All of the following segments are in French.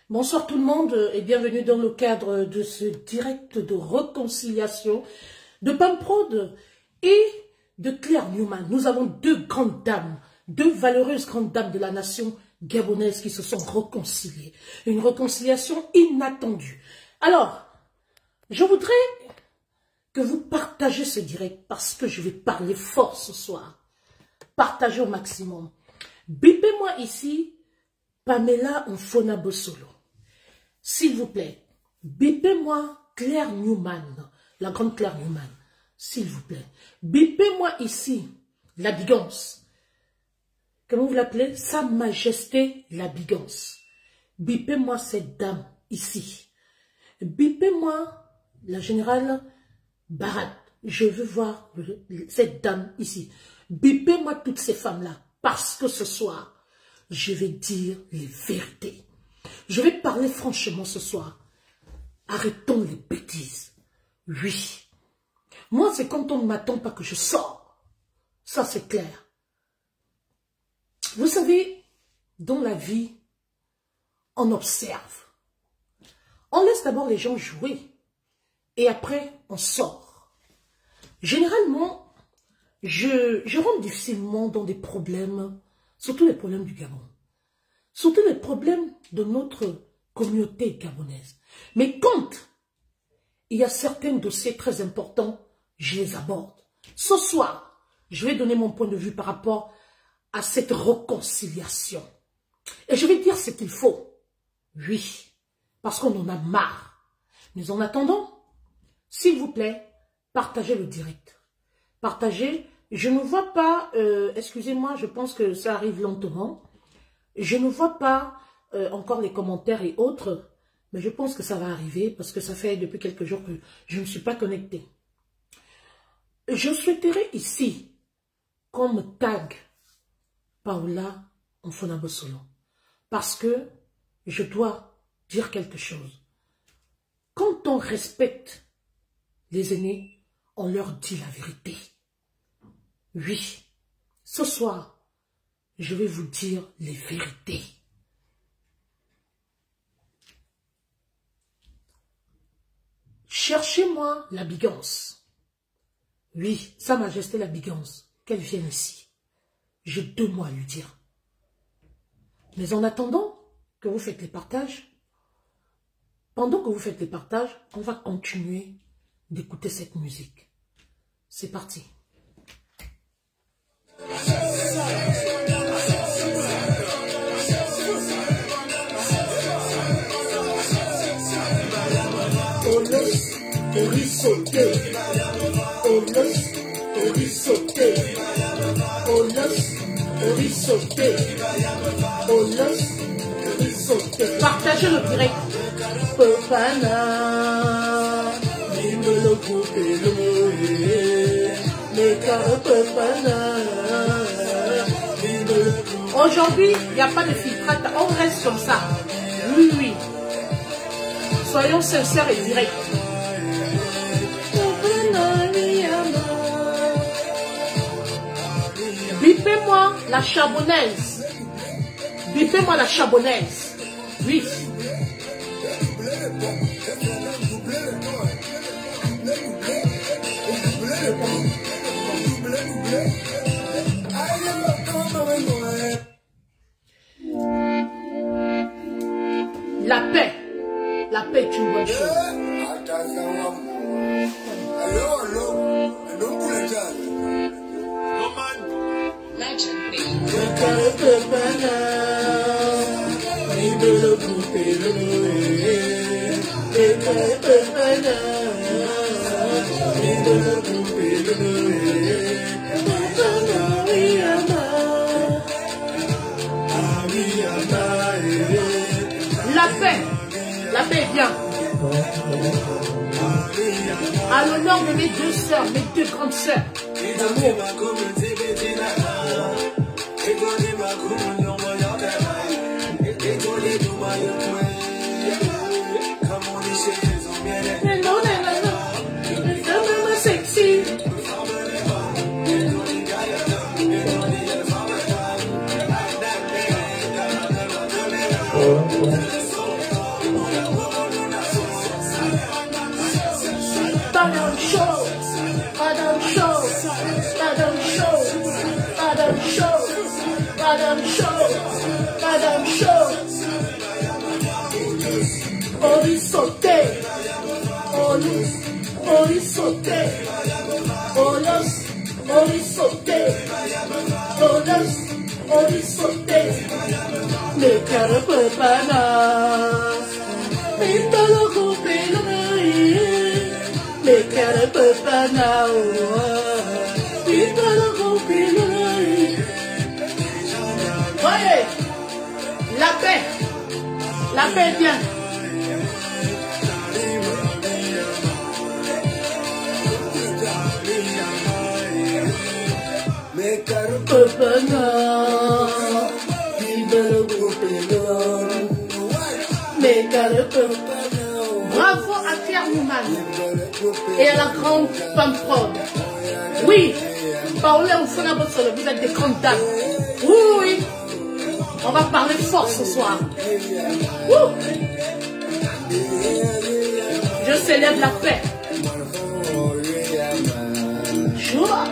Bonsoir tout le monde et bienvenue dans le cadre de ce direct de réconciliation de Pam Prod et de Claire Newman. Nous avons deux grandes dames, deux valeureuses grandes dames de la nation gabonaise qui se sont réconciliées. Une réconciliation inattendue. Alors, je voudrais que vous partagez ce direct parce que je vais parler fort ce soir. Partagez au maximum. Bipez-moi ici Pamela Mfona-Bosolo. S'il vous plaît, bipez-moi Claire Newman, la grande Claire Newman. S'il vous plaît. Bipez-moi ici la Bigance. Comment vous l'appelez? Sa Majesté la Bigance. Bipez-moi cette dame ici. Bipez-moi la générale Barat. Je veux voir cette dame ici. Bipez-moi toutes ces femmes-là. Parce que ce soir, je vais dire les vérités. Je vais parler franchement ce soir. Arrêtons les bêtises. Oui. Moi, c'est quand on ne m'attend pas que je sors. Ça, c'est clair. Vous savez, dans la vie, on observe. On laisse d'abord les gens jouer. Et après, on sort. Généralement, je rentre difficilement dans des problèmes, surtout les problèmes du Gabon. Surtout les problèmes de notre communauté gabonaise. Mais quand il y a certains dossiers très importants, je les aborde. Ce soir, je vais donner mon point de vue par rapport à cette réconciliation. Et je vais dire ce qu'il faut. Oui, parce qu'on en a marre. Mais en attendant, s'il vous plaît, partagez le direct. Partagez. Je ne vois pas, excusez-moi, je pense que ça arrive lentement. Je ne vois pas encore les commentaires et autres, mais je pense que ça va arriver parce que ça fait depuis quelques jours que je ne suis pas connectée. Je souhaiterais ici qu'on me tague Paola Mfona-Bosolo parce que je dois dire quelque chose. Quand on respecte les aînés, on leur dit la vérité. Oui, ce soir, je vais vous dire les vérités. Cherchez-moi la Bigance. Oui, Sa Majesté la Bigance, qu'elle vienne ici. J'ai 2 mois à lui dire. Mais en attendant que vous faites les partages, pendant que vous faites les partages, on va continuer d'écouter cette musique. C'est parti. Partagez le direct. Aujourd'hui, il n'y a pas de filtrate, on reste comme ça. Oui, oui. Soyons sincères et directs. Bipez-moi la Chabonnaise. Bipez-moi la Chabonnaise. Oui. La paix est une bonne chose. La paix est bien. À l'honneur de mes deux sœurs, mes deux grandes sœurs. D'amour. Madame Show. Oli sauté. Oli sauté. Oli sauté. Oli sauté. Me carapana. Me talo me carapana. Me talo voyez, la paix est bien. Bravo à Claire Newman et à la grande femme prod. Oui, Paola Mfonabotsolo, vous êtes des grandes dames. Oui. On va parler fort ce soir. Je célèbre la paix. Joie.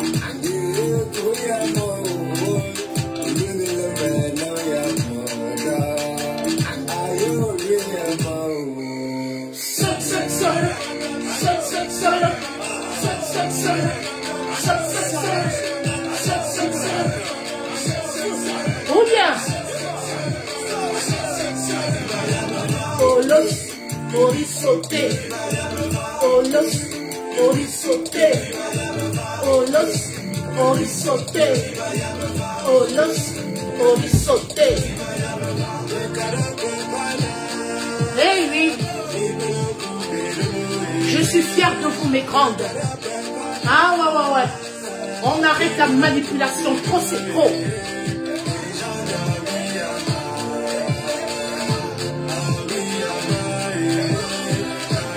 Oh bien. Oli sauté. Oli sauté. Oli sauté. Oli sauté. Eh oui. Je suis fière de vous, mes grandes. Ah ouais. On arrête la manipulation. Trop, c'est trop.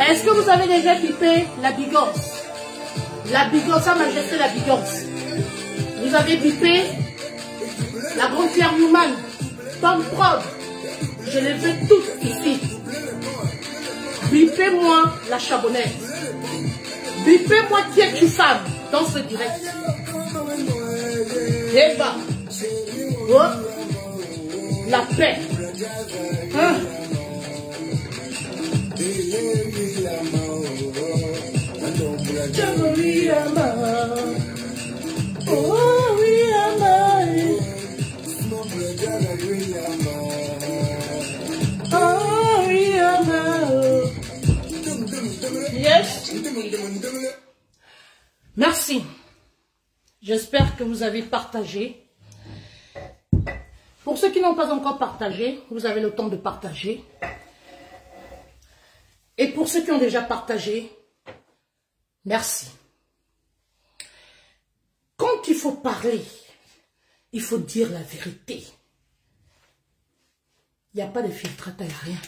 Est-ce que vous avez déjà pipé la bigorce? La bigorce, Sa Majesté la bigorce. Vous avez pipé la grande Claire Newman, Tom Prod. Je les veux toutes ici. Bipez-moi la chabonnaise. Bipez-moi qui est une femme dans ce direct. Et bah. Oh. La paix. Hein? Yes. Merci. J'espère que vous avez partagé. Pour ceux qui n'ont pas encore partagé, vous avez le temps de partager. Et pour ceux qui ont déjà partagé, merci. Quand il faut parler, il faut dire la vérité. Il n'y a pas de filtrate, il n'y a rien.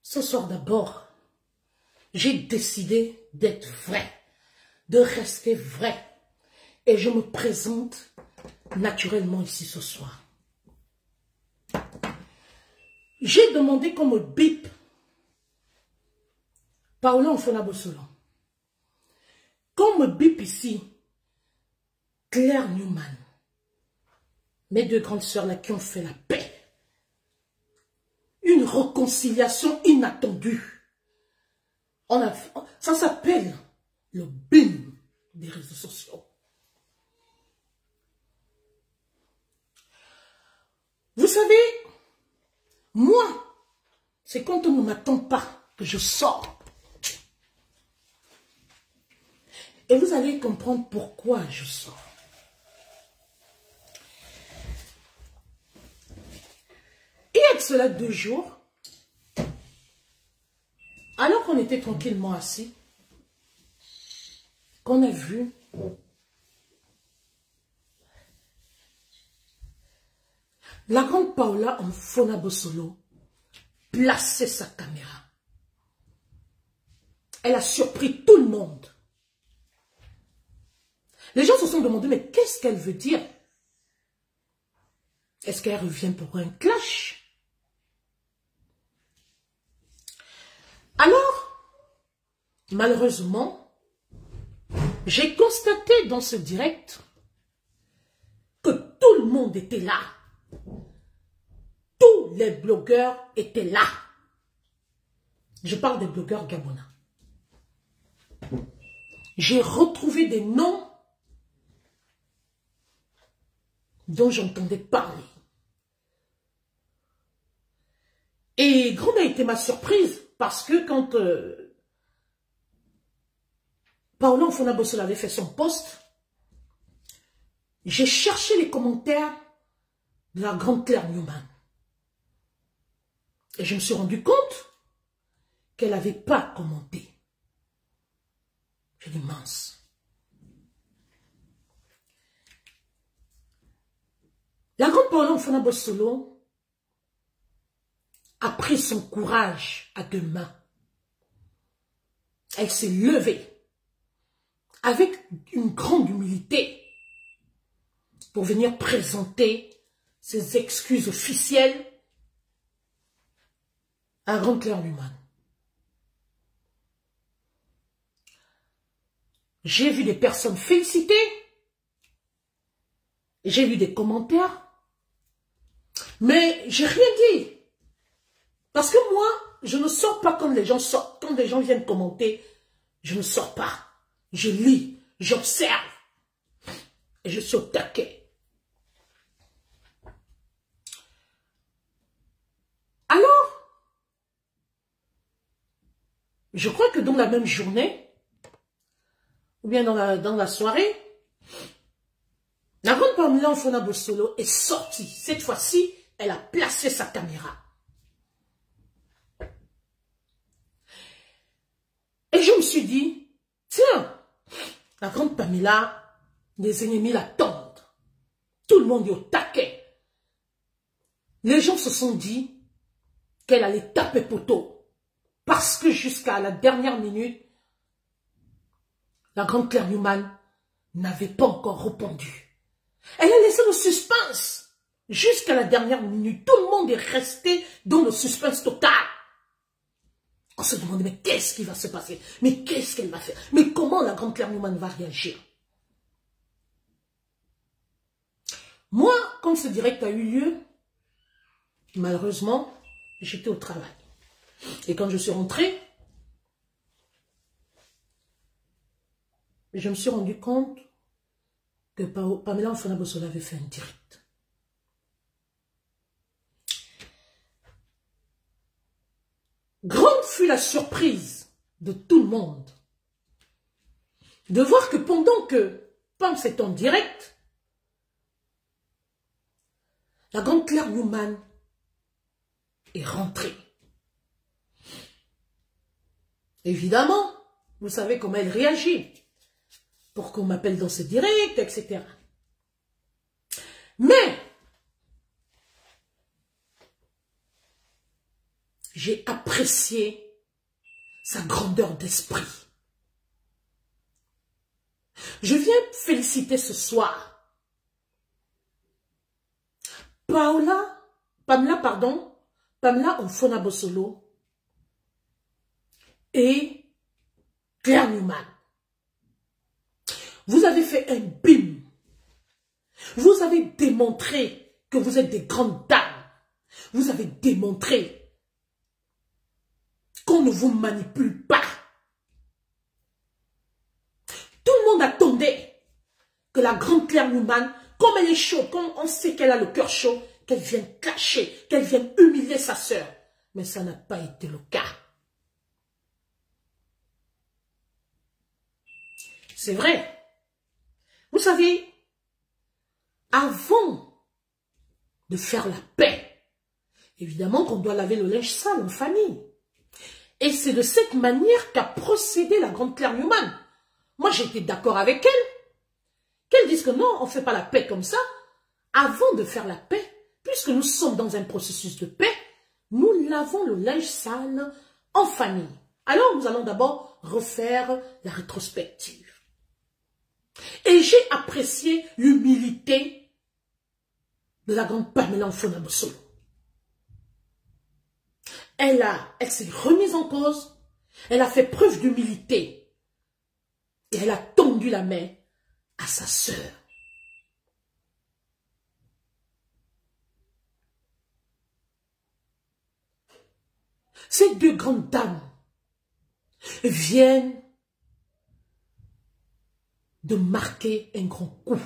Ce soir d'abord, j'ai décidé d'être vrai, de rester vrai. Et je me présente naturellement ici ce soir. J'ai demandé qu'on me bip Paola Mfonabotsolo. Qu'on me bip ici Claire Newman. Mes deux grandes sœurs là qui ont fait la paix. Une réconciliation inattendue. Ça s'appelle le bim des réseaux sociaux. Vous savez, moi, c'est quand on ne m'attend pas que je sors. Et vous allez comprendre pourquoi je sors. Il y a de cela 2 jours, alors qu'on était tranquillement assis, qu'on a vu la grande Paola Mfona Bossolo placer sa caméra. Elle a surpris tout le monde. Les gens se sont demandé, mais qu'est-ce qu'elle veut dire? Est-ce qu'elle revient pour un clash? Alors, malheureusement, j'ai constaté dans ce direct que tout le monde était là. Tous les blogueurs étaient là. Je parle des blogueurs gabonais. J'ai retrouvé des noms dont j'entendais parler. Et grande a été ma surprise parce que quand Paola Mfona Bossolo avait fait son post, j'ai cherché les commentaires de la grande Claire Newman. Et je me suis rendu compte qu'elle n'avait pas commenté. J'ai dit mince. La grande Paola Mfona Bossolo a pris son courage à 2 mains. Elle s'est levée avec une grande humilité pour venir présenter ses excuses officielles à grande Claire Newman. J'ai vu des personnes féliciter, j'ai vu des commentaires, mais j'ai rien dit. Parce que moi, je ne sors pas quand les gens sortent. Quand les gens viennent commenter, je ne sors pas. Je lis, j'observe. Et je suis au taquet. Alors, je crois que dans la même journée, ou bien dans la soirée, la grande Paola Mfona Bossolo est sortie. Cette fois-ci, elle a placé sa caméra. Et je me suis dit, tiens, la grande Pamela, les ennemis l'attendent. Tout le monde est au taquet. Les gens se sont dit qu'elle allait taper poteau. Parce que jusqu'à la dernière minute, la grande Claire Newman n'avait pas encore répondu. Elle a laissé le suspense. Jusqu'à la dernière minute, tout le monde est resté dans le suspense total. On se demande, mais qu'est-ce qui va se passer? Mais qu'est-ce qu'elle va faire? Mais comment la grande Claire Newman va réagir? Moi, quand ce direct a eu lieu, malheureusement, j'étais au travail. Et quand je suis rentrée, je me suis rendu compte que Paola Mfona Bossolo avait fait un direct. Grande fut la surprise de tout le monde de voir que pendant que Pam s'est en direct, la grande Claire Newman est rentrée. Évidemment, vous savez comment elle réagit pour qu'on m'appelle dans ce direct, etc. Mais j'ai apprécié sa grandeur d'esprit. Je viens féliciter ce soir Pamela Mfona Bossolo et Claire Newman. Vous avez fait un bim. Vous avez démontré que vous êtes des grandes dames. Vous avez démontré qu'on ne vous manipule pas. Tout le monde attendait que la grande Claire Newman, comme elle est chaude, comme on sait qu'elle a le cœur chaud, qu'elle vienne cacher, qu'elle vienne humilier sa sœur. Mais ça n'a pas été le cas. C'est vrai. Vous savez, avant de faire la paix, évidemment qu'on doit laver le linge sale en famille. Et c'est de cette manière qu'a procédé la grande Claire Newman. Moi, j'étais d'accord avec elle. Qu'elle dise que non, on ne fait pas la paix comme ça. Avant de faire la paix, puisque nous sommes dans un processus de paix, nous lavons le linge sale en famille. Alors, nous allons d'abord refaire la rétrospective. Et j'ai apprécié l'humilité de la grande Pamela Mfonabussolo. Elle s'est remise en cause, elle a fait preuve d'humilité et elle a tendu la main à sa sœur. Ces deux grandes dames viennent de marquer un grand coup.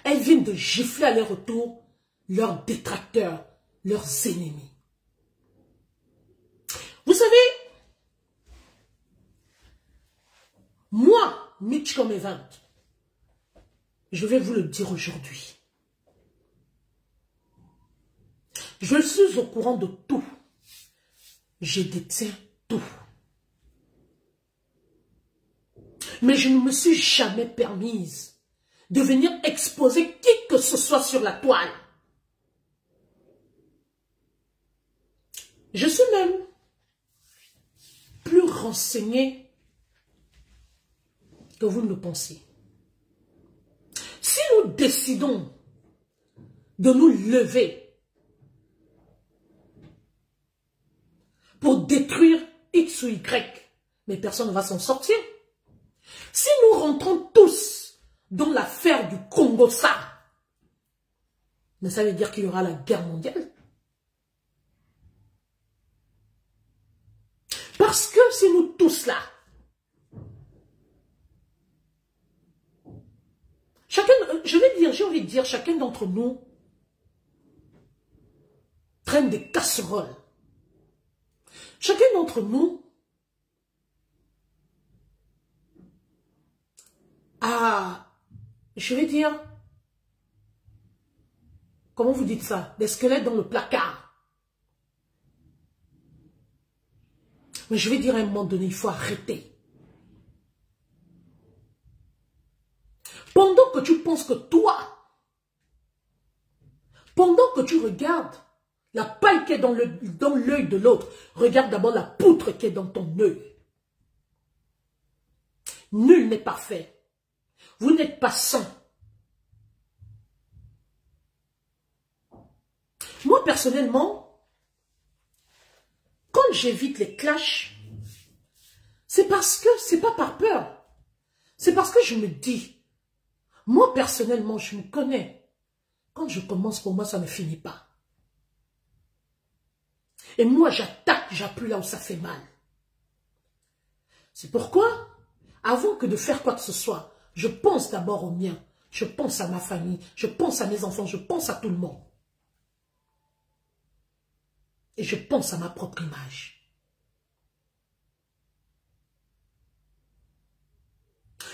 Elles viennent de gifler à leur retour leurs détracteurs, leurs ennemis. Vous savez, moi, Mitch comme Event, je vais vous le dire aujourd'hui. Je suis au courant de tout. Je détiens tout. Mais je ne me suis jamais permise de venir exposer qui que ce soit sur la toile. Je suis même plus renseignée que vous ne le pensez. Si nous décidons de nous lever pour détruire X ou Y, mais personne ne va s'en sortir. Si nous rentrons tous dans l'affaire du Congo-Ça, mais ça veut dire qu'il y aura la guerre mondiale. Parce que si nous tous là, chacun, j'ai envie de dire, chacun d'entre nous traîne des casseroles. Chacun d'entre nous a, je vais dire, comment vous dites ça, des squelettes dans le placard. Mais je vais dire à un moment donné, il faut arrêter. Pendant que tu penses que toi, pendant que tu regardes la paille qui est dans l'œil de l'autre, regarde d'abord la poutre qui est dans ton œil. Nul n'est parfait. Vous n'êtes pas saint. Moi, personnellement, quand j'évite les clashs, c'est parce que, c'est pas par peur. C'est parce que je me dis, moi, personnellement, je me connais. Quand je commence, pour moi, ça ne finit pas. Et moi, j'attaque, j'appuie là où ça fait mal. C'est pourquoi, avant que de faire quoi que ce soit, je pense d'abord au mien. Je pense à ma famille, je pense à mes enfants, je pense à tout le monde. Et je pense à ma propre image.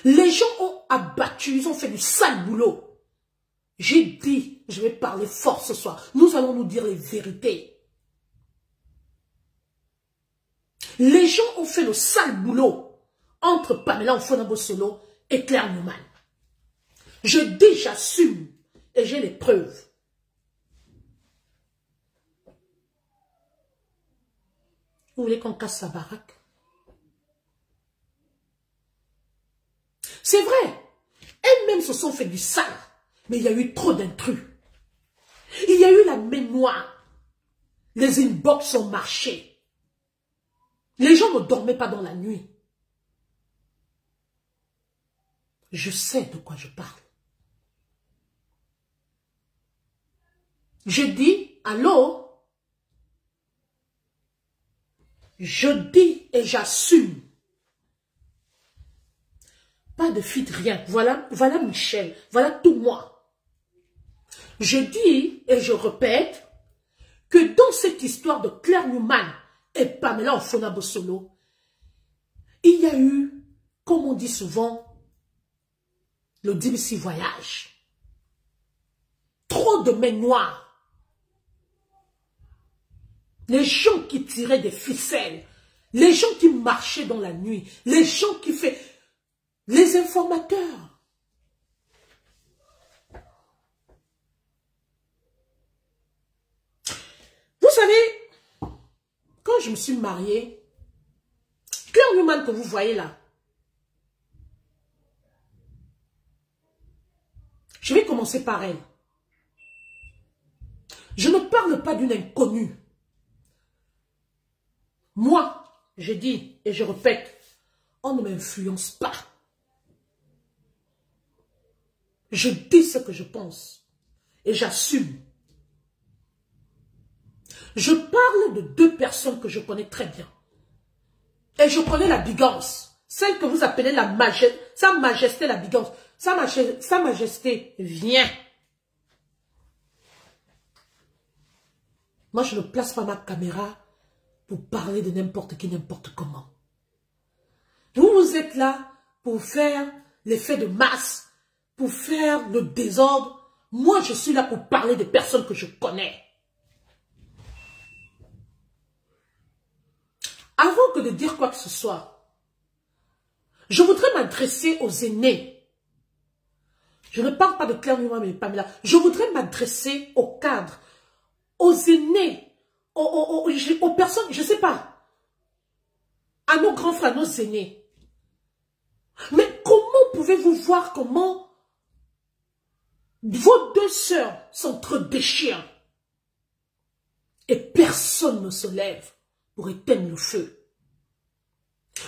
Les gens ont abattu, ils ont fait du sale boulot. J'ai dit, je vais parler fort ce soir. Nous allons nous dire les vérités. Les gens ont fait le sale boulot entre Pamela Mfonabussolo et Claire Newman. Je dis, j'assume et j'ai les preuves. Vous voulez qu'on casse sa baraque? C'est vrai, elles-mêmes se sont fait du sale, mais il y a eu trop d'intrus. Il y a eu la mémoire. Les inbox ont marché. Les gens ne dormaient pas dans la nuit. Je sais de quoi je parle. Je dis, allô? Je dis et j'assume. Pas de fuite, rien. Voilà Michel. Voilà tout moi. Je dis et je répète que dans cette histoire de Claire Newman et Pamela Ofona-Bossolo, il y a eu, comme on dit souvent, le DBC voyage. Trop de mains noires. Les gens qui tiraient des ficelles, les gens qui marchaient dans la nuit, les gens qui faisaient... Les informateurs. Vous savez, quand je me suis mariée, Claire Newman que vous voyez là, je vais commencer par elle. Je ne parle pas d'une inconnue. Moi, je dis et je répète, on ne m'influence pas. Je dis ce que je pense et j'assume. Je parle de deux personnes que je connais très bien. Et je connais la bigance, celle que vous appelez la majesté, sa majesté la bigance. Sa majesté vient. Moi, je ne place pas ma caméra pour parler de n'importe qui, n'importe comment. Vous êtes là pour faire l'effet de masse, pour faire le désordre. Moi, je suis là pour parler des personnes que je connais. Avant que de dire quoi que ce soit, je voudrais m'adresser aux aînés. Je ne parle pas de Claire Newman mais Pamela. Je voudrais m'adresser aux cadres, aux aînés, aux personnes, je ne sais pas, à nos grands frères, nos aînés. Mais comment pouvez-vous voir comment vos deux sœurs s'entre-déchirent et personne ne se lève pour éteindre le feu?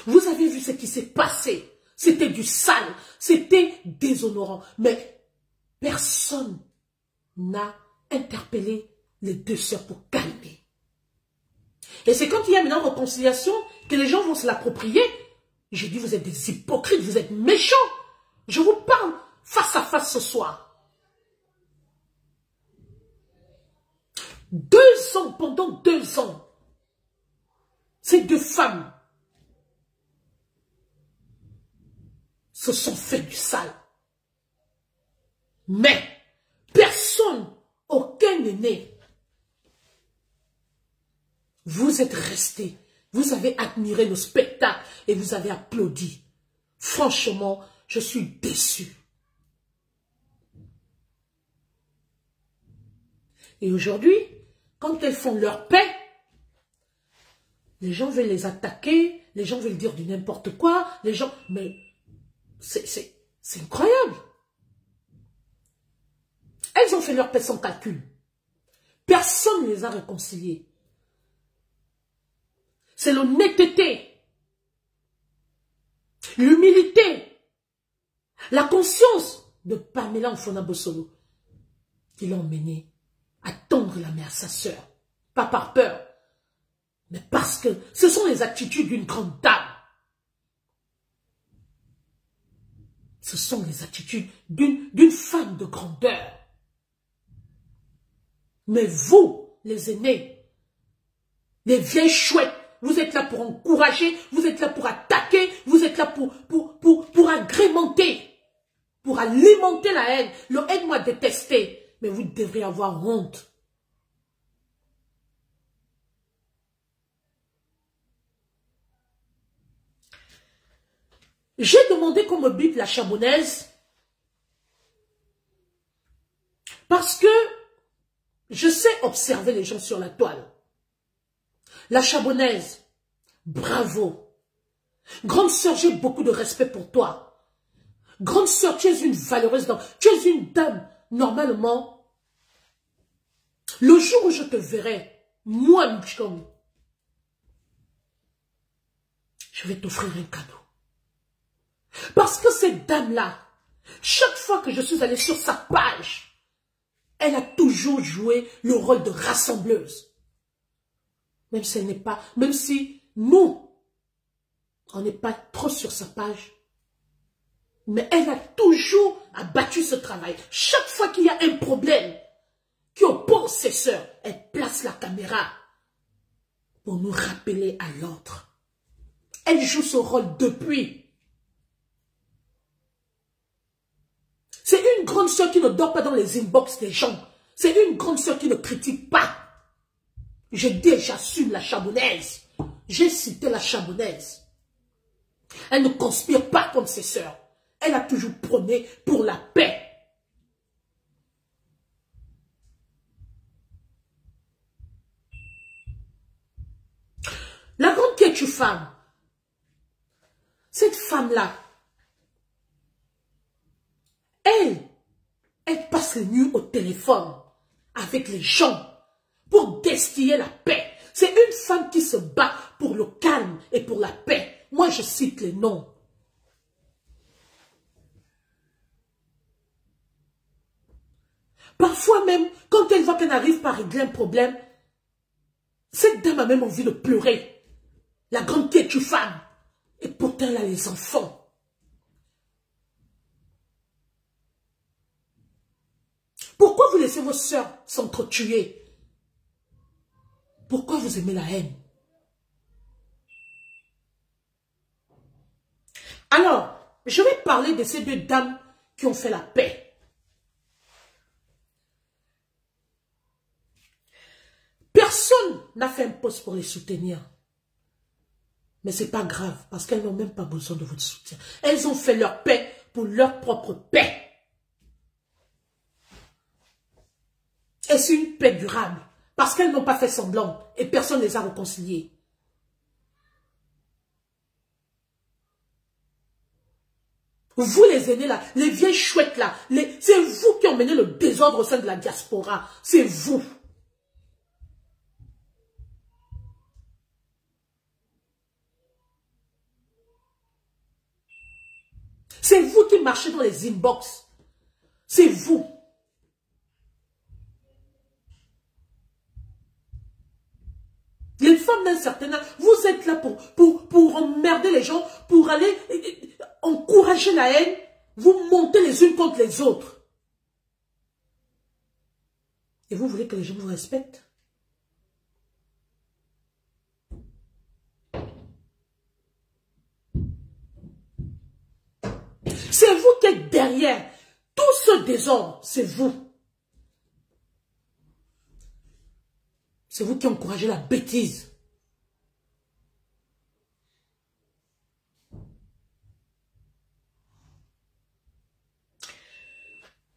Vous avez vu ce qui s'est passé. C'était du sale, c'était déshonorant. Mais personne n'a interpellé les deux sœurs pour calmer. Et c'est quand il y a maintenant réconciliation que les gens vont se l'approprier. J'ai dit, vous êtes des hypocrites, vous êtes méchants. Je vous parle face à face ce soir. 2 ans, pendant 2 ans, ces deux femmes se sont fait du sale. Mais personne, aucun aîné, vous êtes restés, vous avez admiré le spectacle et vous avez applaudi. Franchement, je suis déçu. Et aujourd'hui, quand elles font leur paix, les gens veulent les attaquer, les gens veulent dire du n'importe quoi, les gens... Mais c'est incroyable. Elles ont fait leur paix sans calcul. Personne ne les a réconciliés. C'est l'honnêteté, l'humilité, la conscience de Pamela Ofona-Bossolo qui l'ont mené à tendre la main à sa sœur. Pas par peur, mais parce que ce sont les attitudes d'une grande dame. Ce sont les attitudes d'une femme de grandeur. Mais vous, les aînés, les vieilles chouettes, vous êtes là pour encourager, vous êtes là pour attaquer, vous êtes là pour agrémenter, pour alimenter la haine. Le aide-moi à détester, mais vous devriez avoir honte. J'ai demandé qu'on me bip la Chabonnaise parce que je sais observer les gens sur la toile. La Chabonnaise, bravo. Grande sœur, j'ai beaucoup de respect pour toi. Grande sœur, tu es une valeureuse dame. Tu es une dame, normalement. Le jour où je te verrai, moi, Michkom, je vais t'offrir un cadeau. Parce que cette dame-là, chaque fois que je suis allée sur sa page, elle a toujours joué le rôle de rassembleuse. Même si elle n'est pas, même si nous, on n'est pas trop sur sa page. Mais elle a toujours abattu ce travail. Chaque fois qu'il y a un problème qui oppose ses sœurs, elle place la caméra pour nous rappeler à l'ordre. Elle joue ce rôle depuis. C'est une grande sœur qui ne dort pas dans les inbox des gens. C'est une grande sœur qui ne critique pas. Je dis, j'assume la Chabonnaise. J'ai cité la Chabonnaise. Elle ne conspire pas comme ses sœurs. Elle a toujours prôné pour la paix. La grande Kétu femme, cette femme-là, elle passe les nuits au téléphone avec les gens pour destiller la paix. C'est une femme qui se bat pour le calme et pour la paix. Moi, je cite les noms. Parfois même, quand elle voit qu'elle n'arrive pas à régler un problème, cette dame a même envie de pleurer. La grande Kétu femme. Et pourtant, elle a les enfants. Pourquoi vous laissez vos sœurs s'entretuer? Pourquoi vous aimez la haine? Alors, je vais parler de ces deux dames qui ont fait la paix. Personne n'a fait un poste pour les soutenir. Mais ce n'est pas grave, parce qu'elles n'ont même pas besoin de votre soutien. Elles ont fait leur paix pour leur propre paix. Et c'est une paix durable, parce qu'elles n'ont pas fait semblant et personne ne les a réconciliées. Vous les aînés là, les vieilles chouettes là, c'est vous qui ont mené le désordre au sein de la diaspora. C'est vous. C'est vous qui marchez dans les inbox. C'est vous. Les femmes d'un certain âge, vous êtes là pour emmerder les gens, pour aller encourager la haine, vous montez les unes contre les autres. Et vous voulez que les gens vous respectent? C'est vous qui êtes derrière tout ce désordre, c'est vous. C'est vous qui encouragez la bêtise.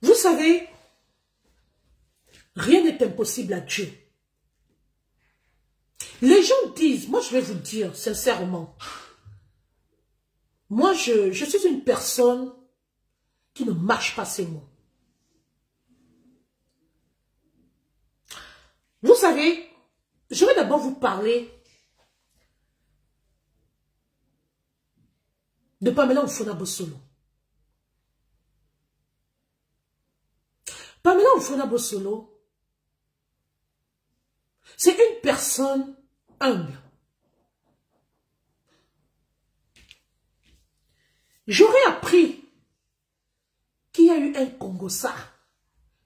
Vous savez, rien n'est impossible à Dieu. Les gens disent, moi je vais vous dire sincèrement, moi je suis une personne qui ne marche pas ses mots. Vous savez, je vais d'abord vous parler de Pamela Mfuna-Bosolo. Pamela Mfuna-Bosolo, c'est une personne humble. J'aurais appris qu'il y a eu un Congossa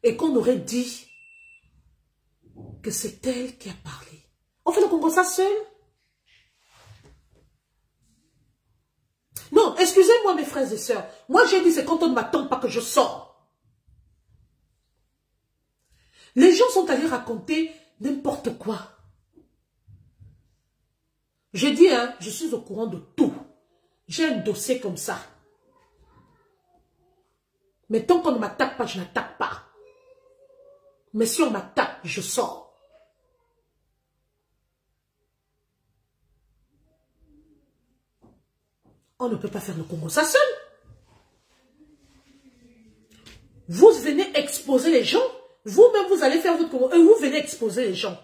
et qu'on aurait dit que c'est elle qui a parlé. On fait le Congossa seul? Non, excusez-moi mes frères et sœurs. Moi j'ai dit c'est quand on ne m'attend pas que je sors. Les gens sont allés raconter n'importe quoi. J'ai dit, hein, je suis au courant de tout. J'ai un dossier comme ça. Mais tant qu'on ne m'attaque pas, je n'attaque pas. Mais si on m'attaque, je sors. On ne peut pas faire le Congo ça seul. Vous venez exposer les gens. Vous-même, vous allez faire votre Congo. Et vous venez exposer les gens.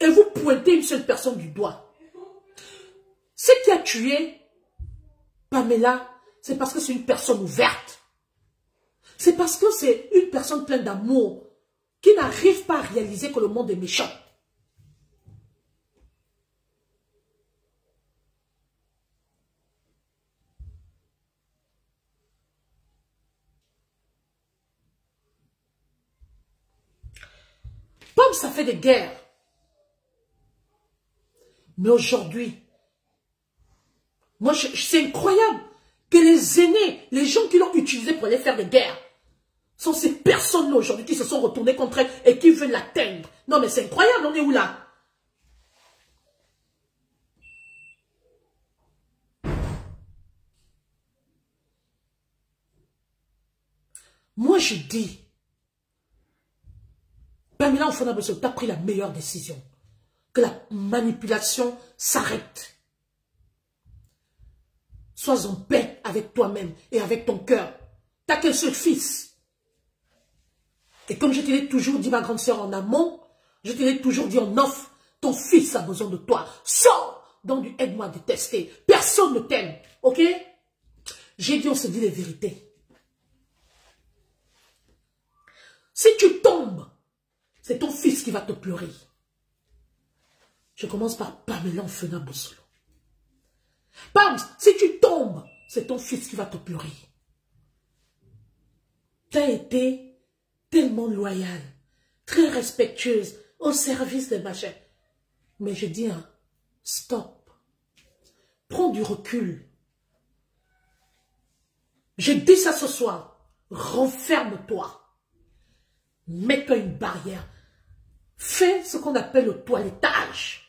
Et vous pointez une seule personne du doigt. Ce qui a tué Pamela, c'est parce que c'est une personne ouverte. C'est parce que c'est une personne pleine d'amour qui n'arrive pas à réaliser que le monde est méchant. Comme ça fait des guerres. Mais aujourd'hui, moi, c'est incroyable que les aînés, les gens qui l'ont utilisé pour aller faire des guerres, sont ces personnes-là aujourd'hui qui se sont retournées contre elle et qui veulent l'atteindre. Non, mais c'est incroyable, on est où là? Moi, je dis, Pamela Mfuna-Bosolo, tu as pris la meilleure décision. Que la manipulation s'arrête. Sois en paix avec toi-même et avec ton cœur. Tu n'as qu'un seul fils. Et comme je te l'ai toujours dit, ma grande sœur, en amont, je te l'ai toujours dit en off, ton fils a besoin de toi. Sors dans du aide-moi à détester. Personne ne t'aime. Ok? J'ai dit, on se dit les vérités. Si tu tombes, c'est ton fils qui va te pleurer. Je commence par Pamela Mfuna-Bosolo. Pam, si tu tombes, c'est ton fils qui va te pleurer. Tu as été tellement loyale, très respectueuse, au service des machins. Mais je dis, hein, stop. Prends du recul. Je dis ça ce soir. Renferme-toi. Mets-toi une barrière. Fais ce qu'on appelle le toilettage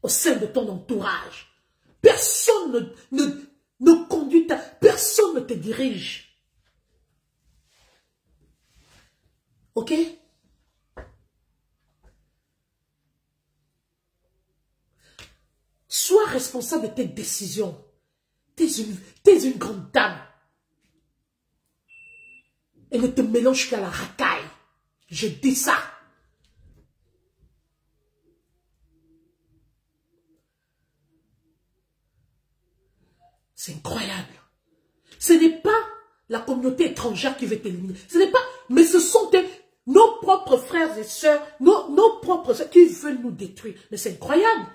au sein de ton entourage. Personne ne conduit, personne ne te dirige. Ok? Sois responsable de tes décisions. T'es une grande dame. Et ne te mélange qu'à la racaille. Je dis ça. C'est incroyable. Ce n'est pas la communauté étrangère qui veut t'éliminer. Ce n'est pas, mais ce sont nos propres frères et sœurs, nos propres sœurs qui veulent nous détruire. Mais c'est incroyable.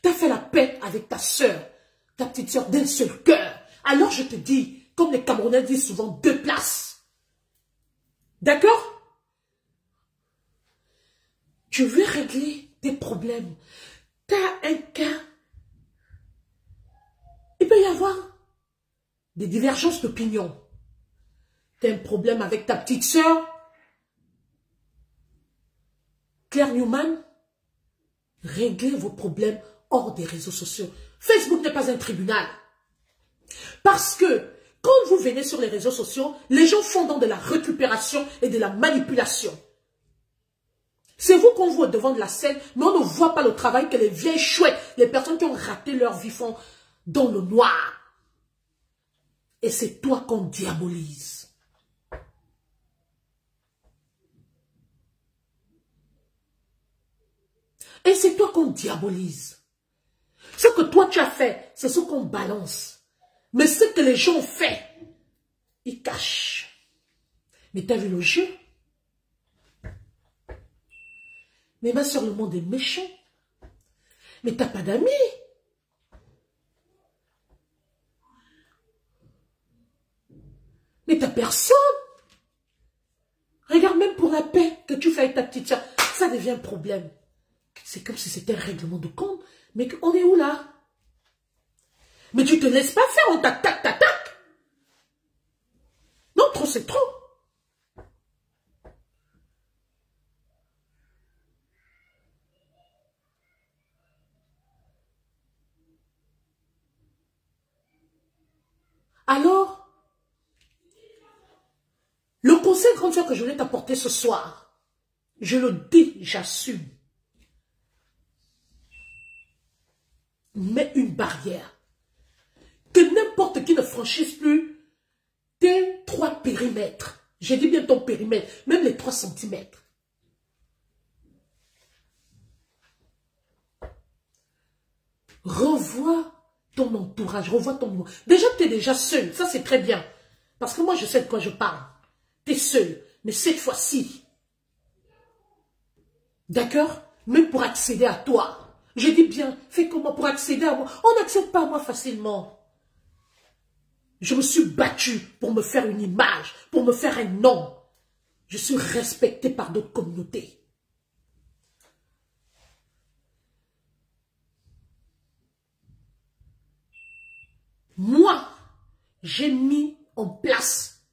Tu as fait la paix avec ta sœur, ta petite sœur d'un seul cœur. Alors je te dis, comme les Camerounais disent souvent, 2 places. D'accord? Tu veux régler tes problèmes. Tu as un cas. Il peut y avoir des divergences d'opinion. Tu as un problème avec ta petite sœur, Claire Newman. Réglez vos problèmes hors des réseaux sociaux. Facebook n'est pas un tribunal. Parce que quand vous venez sur les réseaux sociaux, les gens font dans de la récupération et de la manipulation. C'est vous qu'on voit devant de la scène, mais on ne voit pas le travail que les vieilles chouettes, les personnes qui ont raté leur vie font dans le noir. Et c'est toi qu'on diabolise. Et c'est toi qu'on diabolise. Ce que toi tu as fait, c'est ce qu'on balance. Mais ce que les gens ont fait, ils cachent. Mais tu as vu le jeu? Mais ma soeur, le monde est méchant. Mais t'as pas d'amis. Mais t'as personne. Regarde, même pour la paix que tu fais avec ta petite soeur, ça devient un problème. C'est comme si c'était un règlement de compte. Mais on est où là? Mais tu te laisses pas faire, on t'attaque. Non, trop c'est trop. Alors, le conseil grande sœur que je voulais t'apporter ce soir, je le dis, j'assume. Mets une barrière. Que n'importe qui ne franchisse plus tes 3 périmètres. J'ai dit bien ton périmètre, même les 3 centimètres. Revois ton entourage, revois ton monde. Déjà, tu es déjà seul, ça c'est très bien. Parce que moi, je sais de quoi je parle. Tu es seul, mais cette fois-ci, d'accord? Même pour accéder à toi. Je dis bien, fais comment pour accéder à moi? On n'accède pas à moi facilement. Je me suis battue pour me faire une image, pour me faire un nom. Je suis respectée par d'autres communautés. Moi, j'ai mis en place,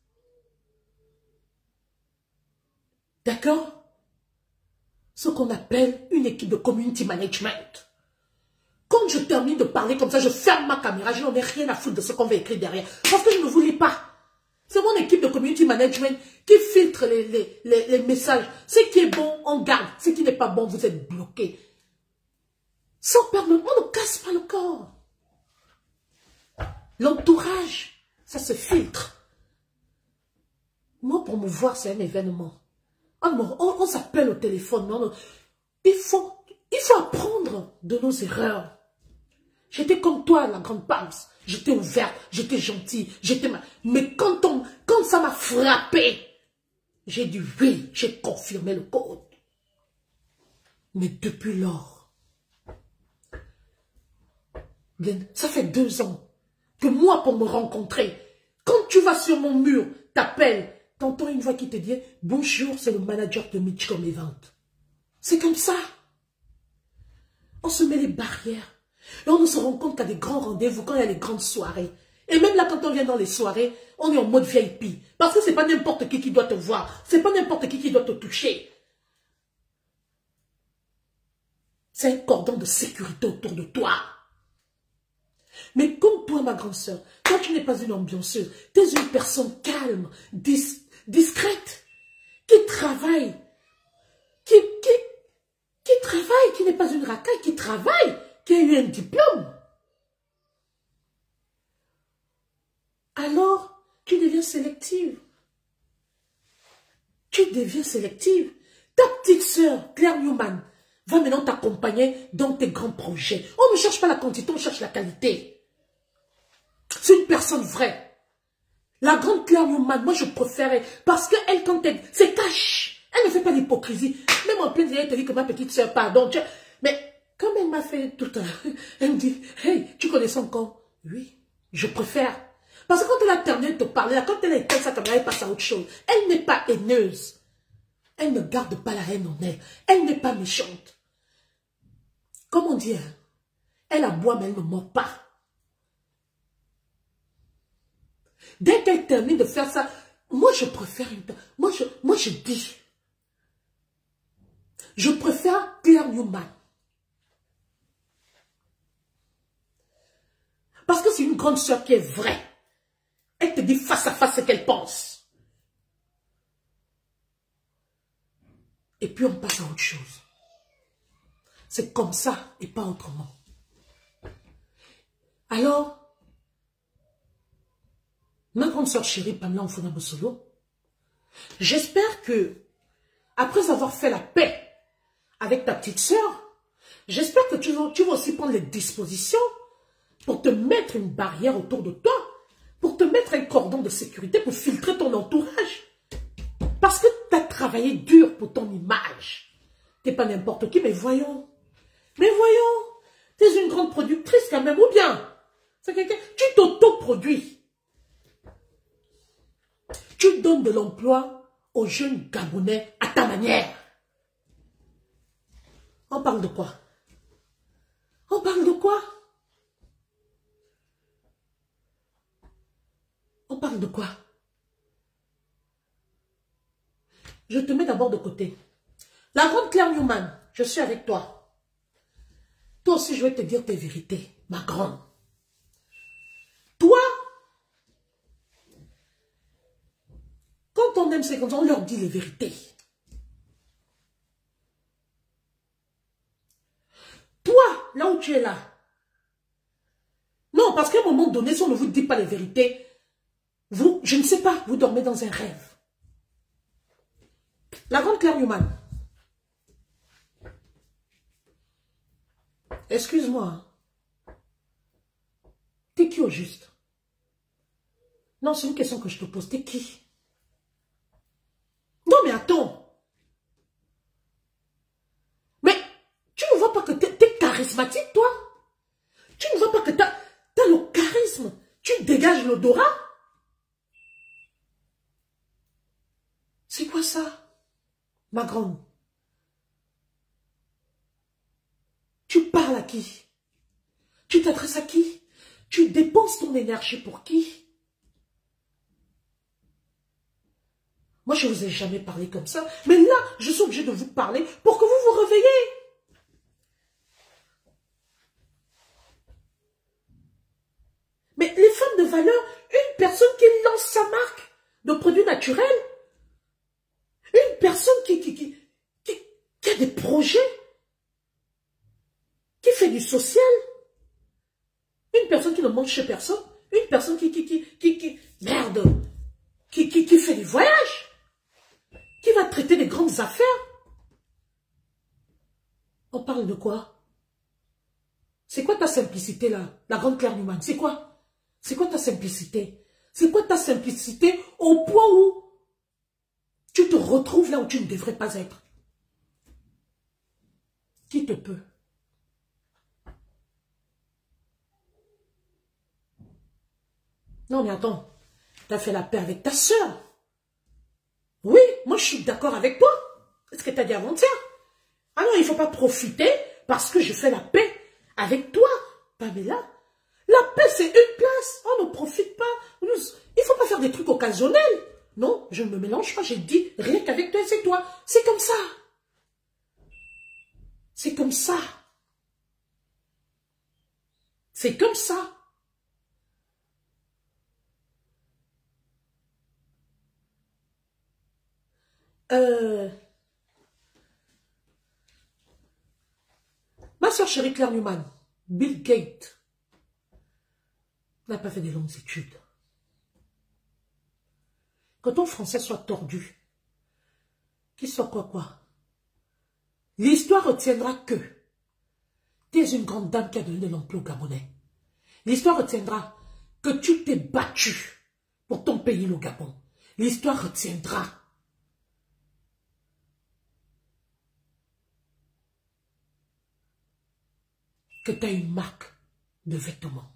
d'accord, ce qu'on appelle une équipe de community management. Quand je termine de parler comme ça, je ferme ma caméra, je n'en ai rien à foutre de ce qu'on va écrire derrière. Parce que je ne vous lis pas. C'est mon équipe de community management qui filtre les messages. Ce qui est bon, on garde. Ce qui n'est pas bon, vous êtes bloqué. Sans perdre, on ne casse pas le corps. L'entourage, ça se filtre. Moi, pour me voir, c'est un événement. On s'appelle au téléphone. Il faut apprendre de nos erreurs. J'étais comme toi, la grande Pams. J'étais ouverte, j'étais gentille, mais quand ça m'a frappé, j'ai dit oui, j'ai confirmé le code. Mais depuis lors, ça fait 2 ans que moi, pour me rencontrer, quand tu vas sur mon mur, t'appelles, t'entends une voix qui te dit « Bonjour, c'est le manager de Mitchcom Event ». C'est comme ça. On se met les barrières. Et on ne se rend compte qu'à des grands rendez-vous, quand il y a les grandes soirées. Et même là, quand on vient dans les soirées, on est en mode VIP. Parce que ce n'est pas n'importe qui doit te voir. Ce n'est pas n'importe qui doit te toucher. C'est un cordon de sécurité autour de toi. Mais comme toi, ma grande sœur, toi, tu n'es pas une ambianceuse. Tu es une personne calme, discrète, qui travaille, qui travaille, qui n'est pas une racaille, qui travaille, qui a eu un diplôme. Alors, tu deviens sélective. Tu deviens sélective. Ta petite sœur, Claire Newman, va maintenant t'accompagner dans tes grands projets. On ne cherche pas la quantité, on cherche la qualité. C'est une personne vraie. La grande Claire Newman, moi je préférais, parce qu'elle, quand elle, c'est cash. Elle ne fait pas d'hypocrisie. Même en pleine vie, elle te dit que ma petite sœur, pardon. Mais comme elle m'a fait tout à l'heure, elle me dit, hey, tu connais son corps? Oui, je préfère. Parce que quand elle a terminé de te parler, là, quand elle a éteint sa caméra, elle passe à autre chose. Elle n'est pas haineuse. Elle ne garde pas la haine en elle. Elle n'est pas méchante. Comme on dit, hein, elle aboie, mais elle ne mord pas. Dès qu'elle termine de faire ça, moi je préfère moi je dis, je préfère Claire Newman. Parce que c'est une grande sœur qui est vraie. Elle te dit face à face ce qu'elle pense. Et puis on passe à autre chose. C'est comme ça et pas autrement. Alors, ma grande sœur chérie Pamela Mfuna-Bosolo, j'espère que, après avoir fait la paix avec ta petite sœur, j'espère que tu vas aussi prendre les dispositions pour te mettre une barrière autour de toi, pour te mettre un cordon de sécurité, pour filtrer ton entourage. Parce que tu as travaillé dur pour ton image. Tu n'es pas n'importe qui, mais voyons. Mais voyons, tu es une grande productrice quand même, ou bien, c'est quelqu'un, tu t'autoproduis. Tu donnes de l'emploi aux jeunes Gabonais à ta manière. On parle de quoi? On parle de quoi? On parle de quoi? Je te mets d'abord de côté. La grande Claire Newman, je suis avec toi. Toi aussi, je vais te dire tes vérités, ma grande. Toi, quand on aime ces gens, on leur dit les vérités. Toi, là où tu es là. Non, parce qu'à un moment donné, si on ne vous dit pas les vérités, vous, je ne sais pas, vous dormez dans un rêve. La grande Claire Newman. Excuse-moi. T'es qui au juste? Non, c'est une question que je te pose. T'es qui? Non, mais attends. Mais tu ne vois pas que t'es charismatique, toi? Tu ne vois pas que t'as le charisme? Tu dégages l'odorat? C'est quoi ça? ma grande. Tu parles à qui? Tu t'adresses à qui? Tu dépenses ton énergie pour qui? Moi, je ne vous ai jamais parlé comme ça. Mais là, je suis obligée de vous parler pour que vous vous réveillez. Mais les femmes de valeur, une personne qui lance sa marque de produits naturels, une personne qui a des projets, qui fait du social, une personne qui ne mange chez personne, une personne qui fait des voyages, qui va traiter des grandes affaires. On parle de quoi? C'est quoi ta simplicité là, la grande Claire Newman? C'est quoi? C'est quoi ta simplicité? C'est quoi ta simplicité au point où tu te retrouves là où tu ne devrais pas être? Qui te peut? Non mais attends, tu as fait la paix avec ta sœur. Oui, moi je suis d'accord avec toi. C'est ce que tu as dit avant-hier. Ah non, il ne faut pas profiter parce que je fais la paix avec toi, Pamela. La paix, c'est une place. On ne profite pas. Il ne faut pas faire des trucs occasionnels. Non, je ne me mélange pas. J'ai dit rien qu'avec toi, c'est toi. C'est comme ça. C'est comme ça. C'est comme ça. Ma soeur chérie Claire Newman, Bill Gates n'a pas fait de longues études. Quand ton français soit tordu, qu'il soit quoi, l'histoire retiendra que tu es une grande dame qui a donné de l'emploi au Gabonais. L'histoire retiendra que tu t'es battu pour ton pays, le Gabon. L'histoire retiendra que tu as une marque de vêtements.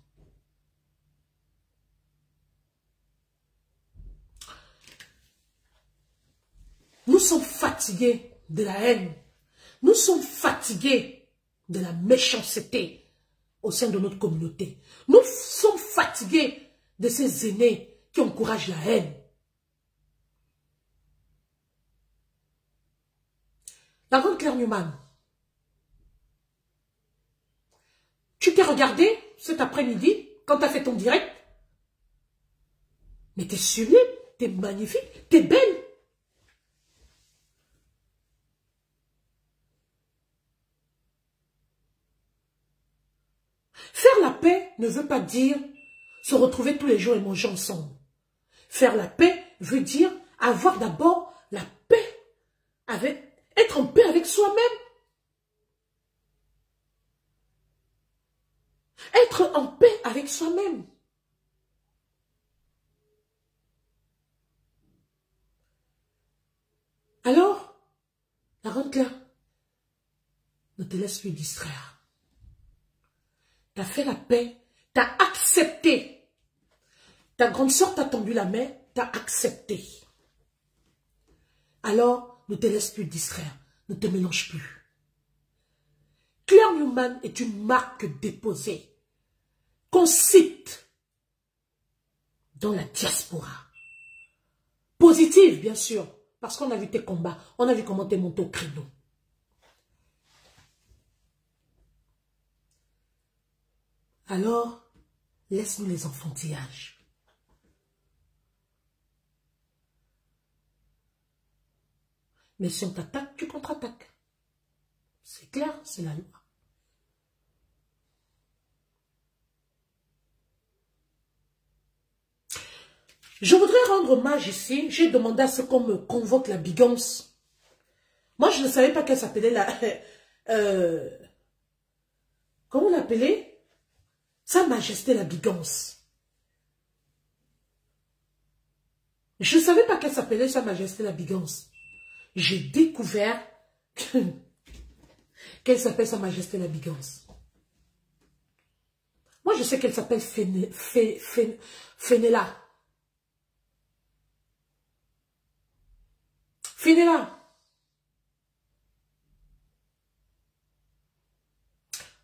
Nous sommes fatigués de la haine. Nous sommes fatigués de la méchanceté au sein de notre communauté. Nous sommes fatigués de ces aînés qui encouragent la haine. La grande Claire Newman, tu t'es regardé cet après-midi quand tu as fait ton direct? Mais t'es sublime, t'es magnifique, t'es belle. Faire la paix ne veut pas dire se retrouver tous les jours et manger ensemble. Faire la paix veut dire avoir d'abord la paix, être en paix avec soi-même. Être en paix avec soi-même. Alors, la grande Claire, ne te laisse plus distraire. Tu as fait la paix, tu as accepté. Ta grande sœur t'a tendu la main, tu as accepté. Alors, ne te laisse plus distraire, ne te mélange plus. Claire Newman est une marque déposée, qu'on cite dans la diaspora. Positive, bien sûr, parce qu'on a vu tes combats, on a vu comment tu es monté au créneau. Alors, laisse-nous les enfantillages. Mais si on t'attaque, tu contre-attaques. C'est clair, c'est la loi. Je voudrais rendre hommage ici. J'ai demandé à ce qu'on me convoque la Bigance. Moi, je ne savais pas qu'elle s'appelait la... comment on l'appelait? Sa Majesté la Bigance. Je ne savais pas qu'elle s'appelait Sa Majesté la Bigance. J'ai découvert qu'elle s'appelle Sa Majesté la Bigance. Moi, je sais qu'elle s'appelle Fenella. Fenella.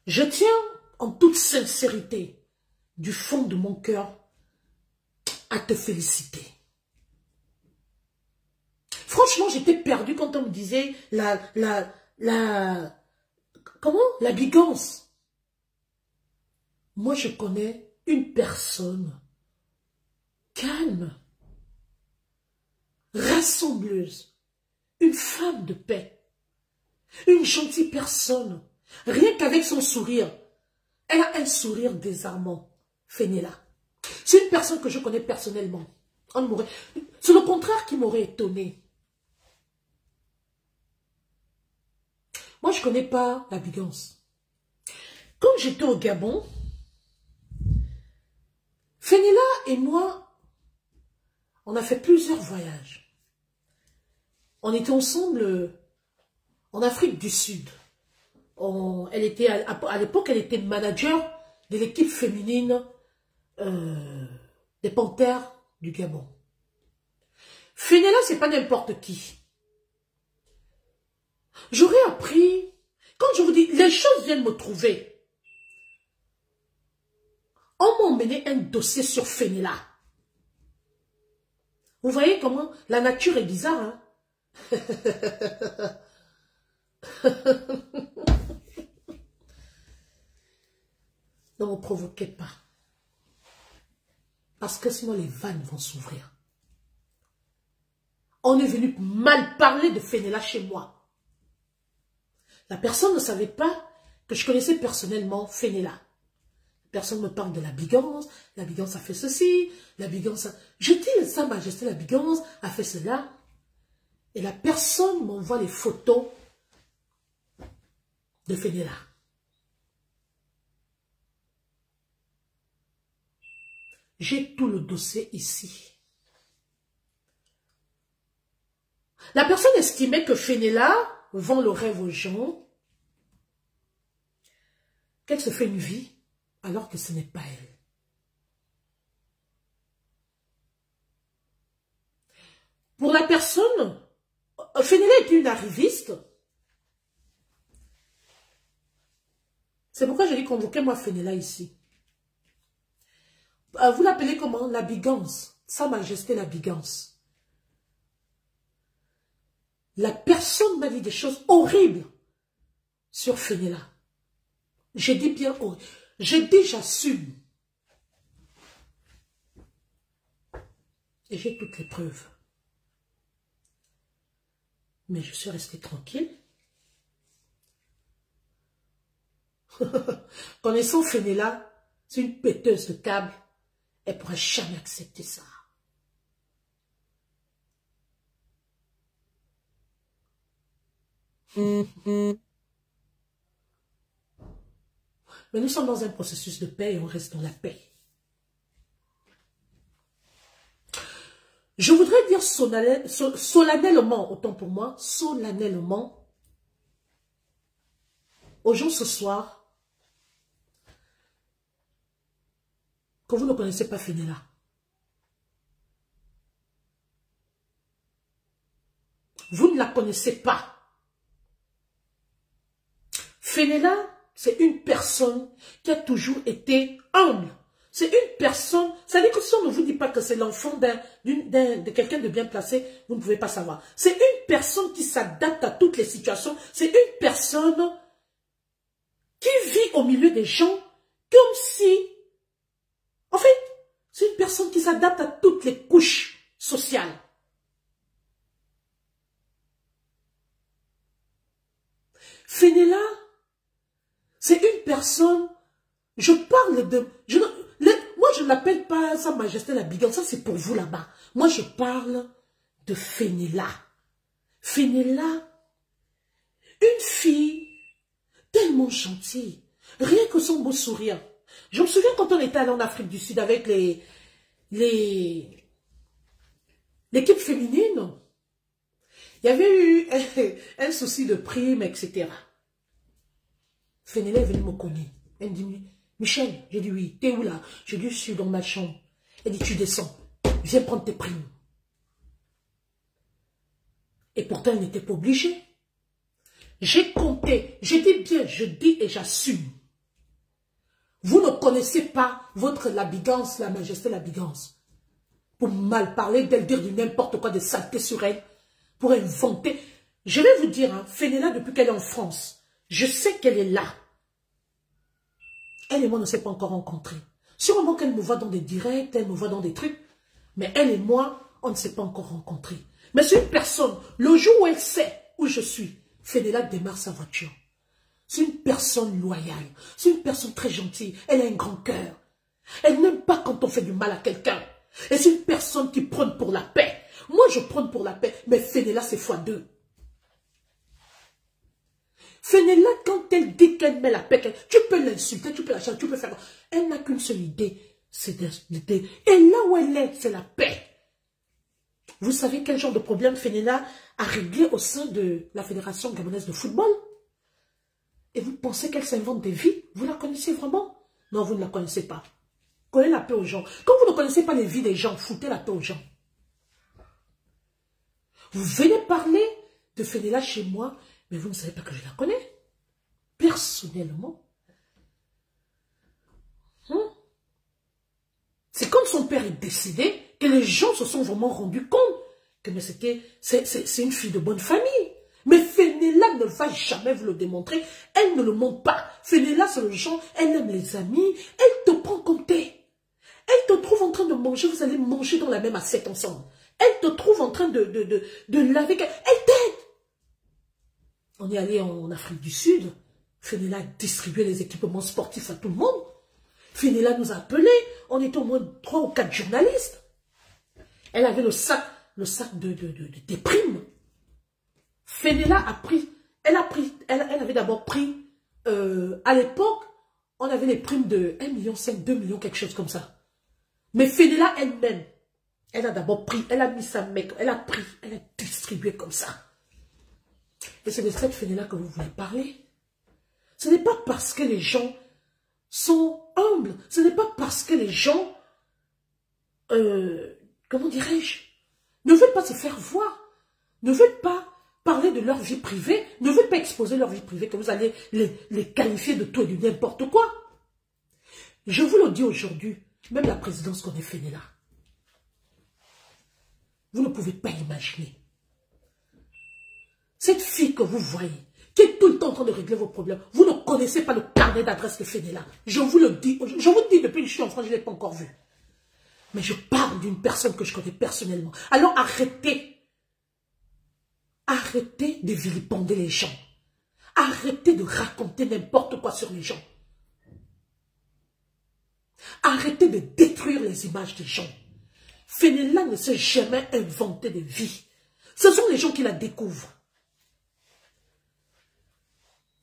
Je tiens en toute sincérité, du fond de mon cœur, à te féliciter. Franchement, j'étais perdue quand on me disait comment? La bigance. Moi, je connais une personne calme, rassembleuse, une femme de paix, une gentille personne. Rien qu'avec son sourire, elle a un sourire désarmant. Fenella. C'est une personne que je connais personnellement. C'est le contraire qui m'aurait étonné. Moi, je ne connais pas la bigance. Quand j'étais au Gabon, Fenella et moi, on a fait plusieurs voyages. On était ensemble en Afrique du Sud. Elle était à l'époque, elle était manager de l'équipe féminine des Panthères du Gabon. Fenella, c'est pas n'importe qui. J'aurais appris, quand je vous dis, les choses viennent me trouver. On m'a emmené un dossier sur Fenella. Vous voyez comment la nature est bizarre, hein? Ne me provoquez pas. Parce que sinon les vannes vont s'ouvrir. On est venu mal parler de Fenella chez moi. La personne ne savait pas que je connaissais personnellement Fenella. Personne me parle de la bigance a fait ceci, la bigance a... Je dis, Sa Majesté la bigance a fait cela. Et la personne m'envoie les photos de Fenella. J'ai tout le dossier ici. La personne estimait que Fenella vend le rêve aux gens, qu'elle se fait une vie, alors que ce n'est pas elle. Pour la personne, Fenella est une arriviste. C'est pourquoi je dis convoquez-moi Fenella ici. Vous l'appelez comment? La bigance. Sa Majesté la bigance. La personne m'a dit des choses horribles sur Fenella. J'ai dit bien horrible. J'ai dit j'assume. Et j'ai toutes les preuves. Mais je suis restée tranquille. Connaissant Fenella, c'est une péteuse de câble. Elle ne pourra jamais accepter ça. Mais nous sommes dans un processus de paix et on reste dans la paix. Je voudrais dire solennellement, autant pour moi, solennellement, aux gens ce soir, que vous ne connaissez pas Fenella. Vous ne la connaissez pas. Fenella, c'est une personne qui a toujours été humble. C'est une personne, ça veut dire que si on ne vous dit pas que c'est l'enfant de quelqu'un de bien placé, vous ne pouvez pas savoir. C'est une personne qui s'adapte à toutes les situations. C'est une personne qui vit au milieu des gens comme si... En fait, c'est une personne qui s'adapte à toutes les couches sociales. Fenella, c'est une personne, je parle de... moi, je ne l'appelle pas Sa Majesté la bigance, ça c'est pour vous là-bas. Moi, je parle de Fenella. Fenella, une fille tellement gentille, rien que son beau sourire. Je me souviens quand on était allé en Afrique du Sud avec l'équipe féminine, il y avait eu un souci de prime, etc. Fenella est venue me cogner. Elle me dit, Michel, j'ai dit oui, t'es où là? J'ai dit, je suis dans ma chambre. Elle dit, tu descends, viens prendre tes primes. Et pourtant, elle n'était pas obligée. J'ai compté, j'ai dit bien, je dis et j'assume. Vous ne connaissez pas la Bigance, la majesté, la Bigance. Pour mal parler d'elle, dire du n'importe quoi, de saleté sur elle, pour inventer. Je vais vous dire, hein, Fenella, depuis qu'elle est en France, je sais qu'elle est là. Elle et moi ne s'est pas encore rencontrés. Sûrement qu'elle me voit dans des directs, elle me voit dans des trucs, mais elle et moi, on ne s'est pas encore rencontrés. Mais c'est une personne, le jour où elle sait où je suis, Fenella démarre sa voiture. C'est une personne loyale, c'est une personne très gentille, elle a un grand cœur. Elle n'aime pas quand on fait du mal à quelqu'un. Et c'est une personne qui prône pour la paix. Moi, je prône pour la paix, mais Fenella, c'est x2. Fenella, quand elle dit qu'elle met la paix, tu peux l'insulter, tu peux la chanter, tu peux faire... Elle n'a qu'une seule idée, c'est d'idée. Et là où elle est, c'est la paix. Vous savez quel genre de problème Fenella a réglé au sein de la Fédération gabonaise de football? Et vous pensez qu'elle s'invente des vies? Vous la connaissez vraiment? Non, vous ne la connaissez pas. Connaissez la paix aux gens. Quand vous ne connaissez pas les vies des gens, foutez la paix aux gens. Vous venez parler de Fenella chez moi, mais vous ne savez pas que je la connais. Personnellement. C'est comme son père est décédé que les gens se sont vraiment rendus compte que c'est une fille de bonne famille. Mais Fenella ne va jamais vous le démontrer. Elle ne le montre pas. Fenella, c'est le genre, elle aime les amis. Elle te prend compter. Elle te trouve en train de manger. Vous allez manger dans la même assiette ensemble. Elle te trouve en train de laver. Elle t'aide. On est allé en Afrique du Sud. Fenella a distribué les équipements sportifs à tout le monde. Fenella nous a appelés. On était au moins 3 ou 4 journalistes. Elle avait le sac des primes. Fenella a pris, elle avait d'abord pris, à l'époque, on avait les primes de 1,5 million, 2 millions, quelque chose comme ça. Mais Fenella elle-même, elle a d'abord pris, elle a mis sa mec, elle a pris, elle a distribué comme ça. Et c'est de cette Fenella que vous voulez parler. Ce n'est pas parce que les gens sont humbles, ce n'est pas parce que les gens, comment dirais-je, ne veulent pas se faire voir, ne veulent pas parler de leur vie privée, ne veulent pas exposer leur vie privée, que vous allez les qualifier de tout et de n'importe quoi. Je vous le dis aujourd'hui, même la présidence qu'on est Fenella, vous ne pouvez pas imaginer. Cette fille que vous voyez, qui est tout le temps en train de régler vos problèmes, vous ne connaissez pas le carnet d'adresse de Fenella. Je vous le dis, je vous le dis depuis que je suis en France, je ne l'ai pas encore vu. Mais je parle d'une personne que je connais personnellement. Alors arrêtez. Arrêtez de vilipender les gens. Arrêtez de raconter n'importe quoi sur les gens. Arrêtez de détruire les images des gens. Fenella ne s'est jamais inventé de vie. Ce sont les gens qui la découvrent.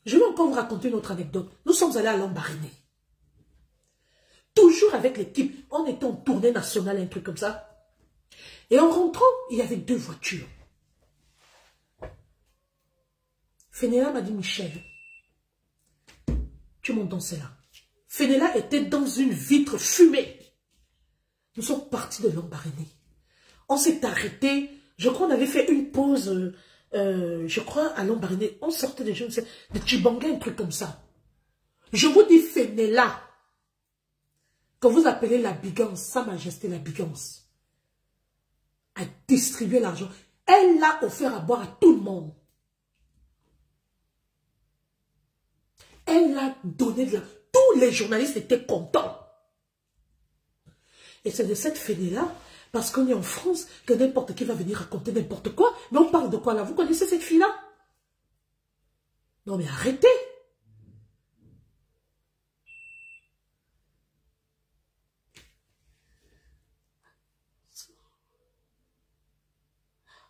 Je vais encore vous raconter une autre anecdote. Nous sommes allés à Lambaréné. Toujours avec l'équipe. On était en tournée nationale, un truc comme ça. Et en rentrant, il y avait 2 voitures. Fenella m'a dit, Michel, tu montes dans celle-là. Fenella était dans une vitre fumée. Nous sommes partis de Lambaréné. On s'est arrêté. Je crois qu'on avait fait une pause, je crois, à Lambaréné. On sortait de, je ne sais, de Tchibanga, un truc comme ça. Je vous dis, Fenella, que vous appelez la Bigance, Sa Majesté la Bigance, a distribué l'argent. Elle l'a offert à boire à tout le monde. Elle a donné de l'argent. Tous les journalistes étaient contents. Et c'est de cette Fenella, parce qu'on est en France, que n'importe qui va venir raconter n'importe quoi. Mais on parle de quoi là? Vous connaissez cette fille-là? Non mais arrêtez.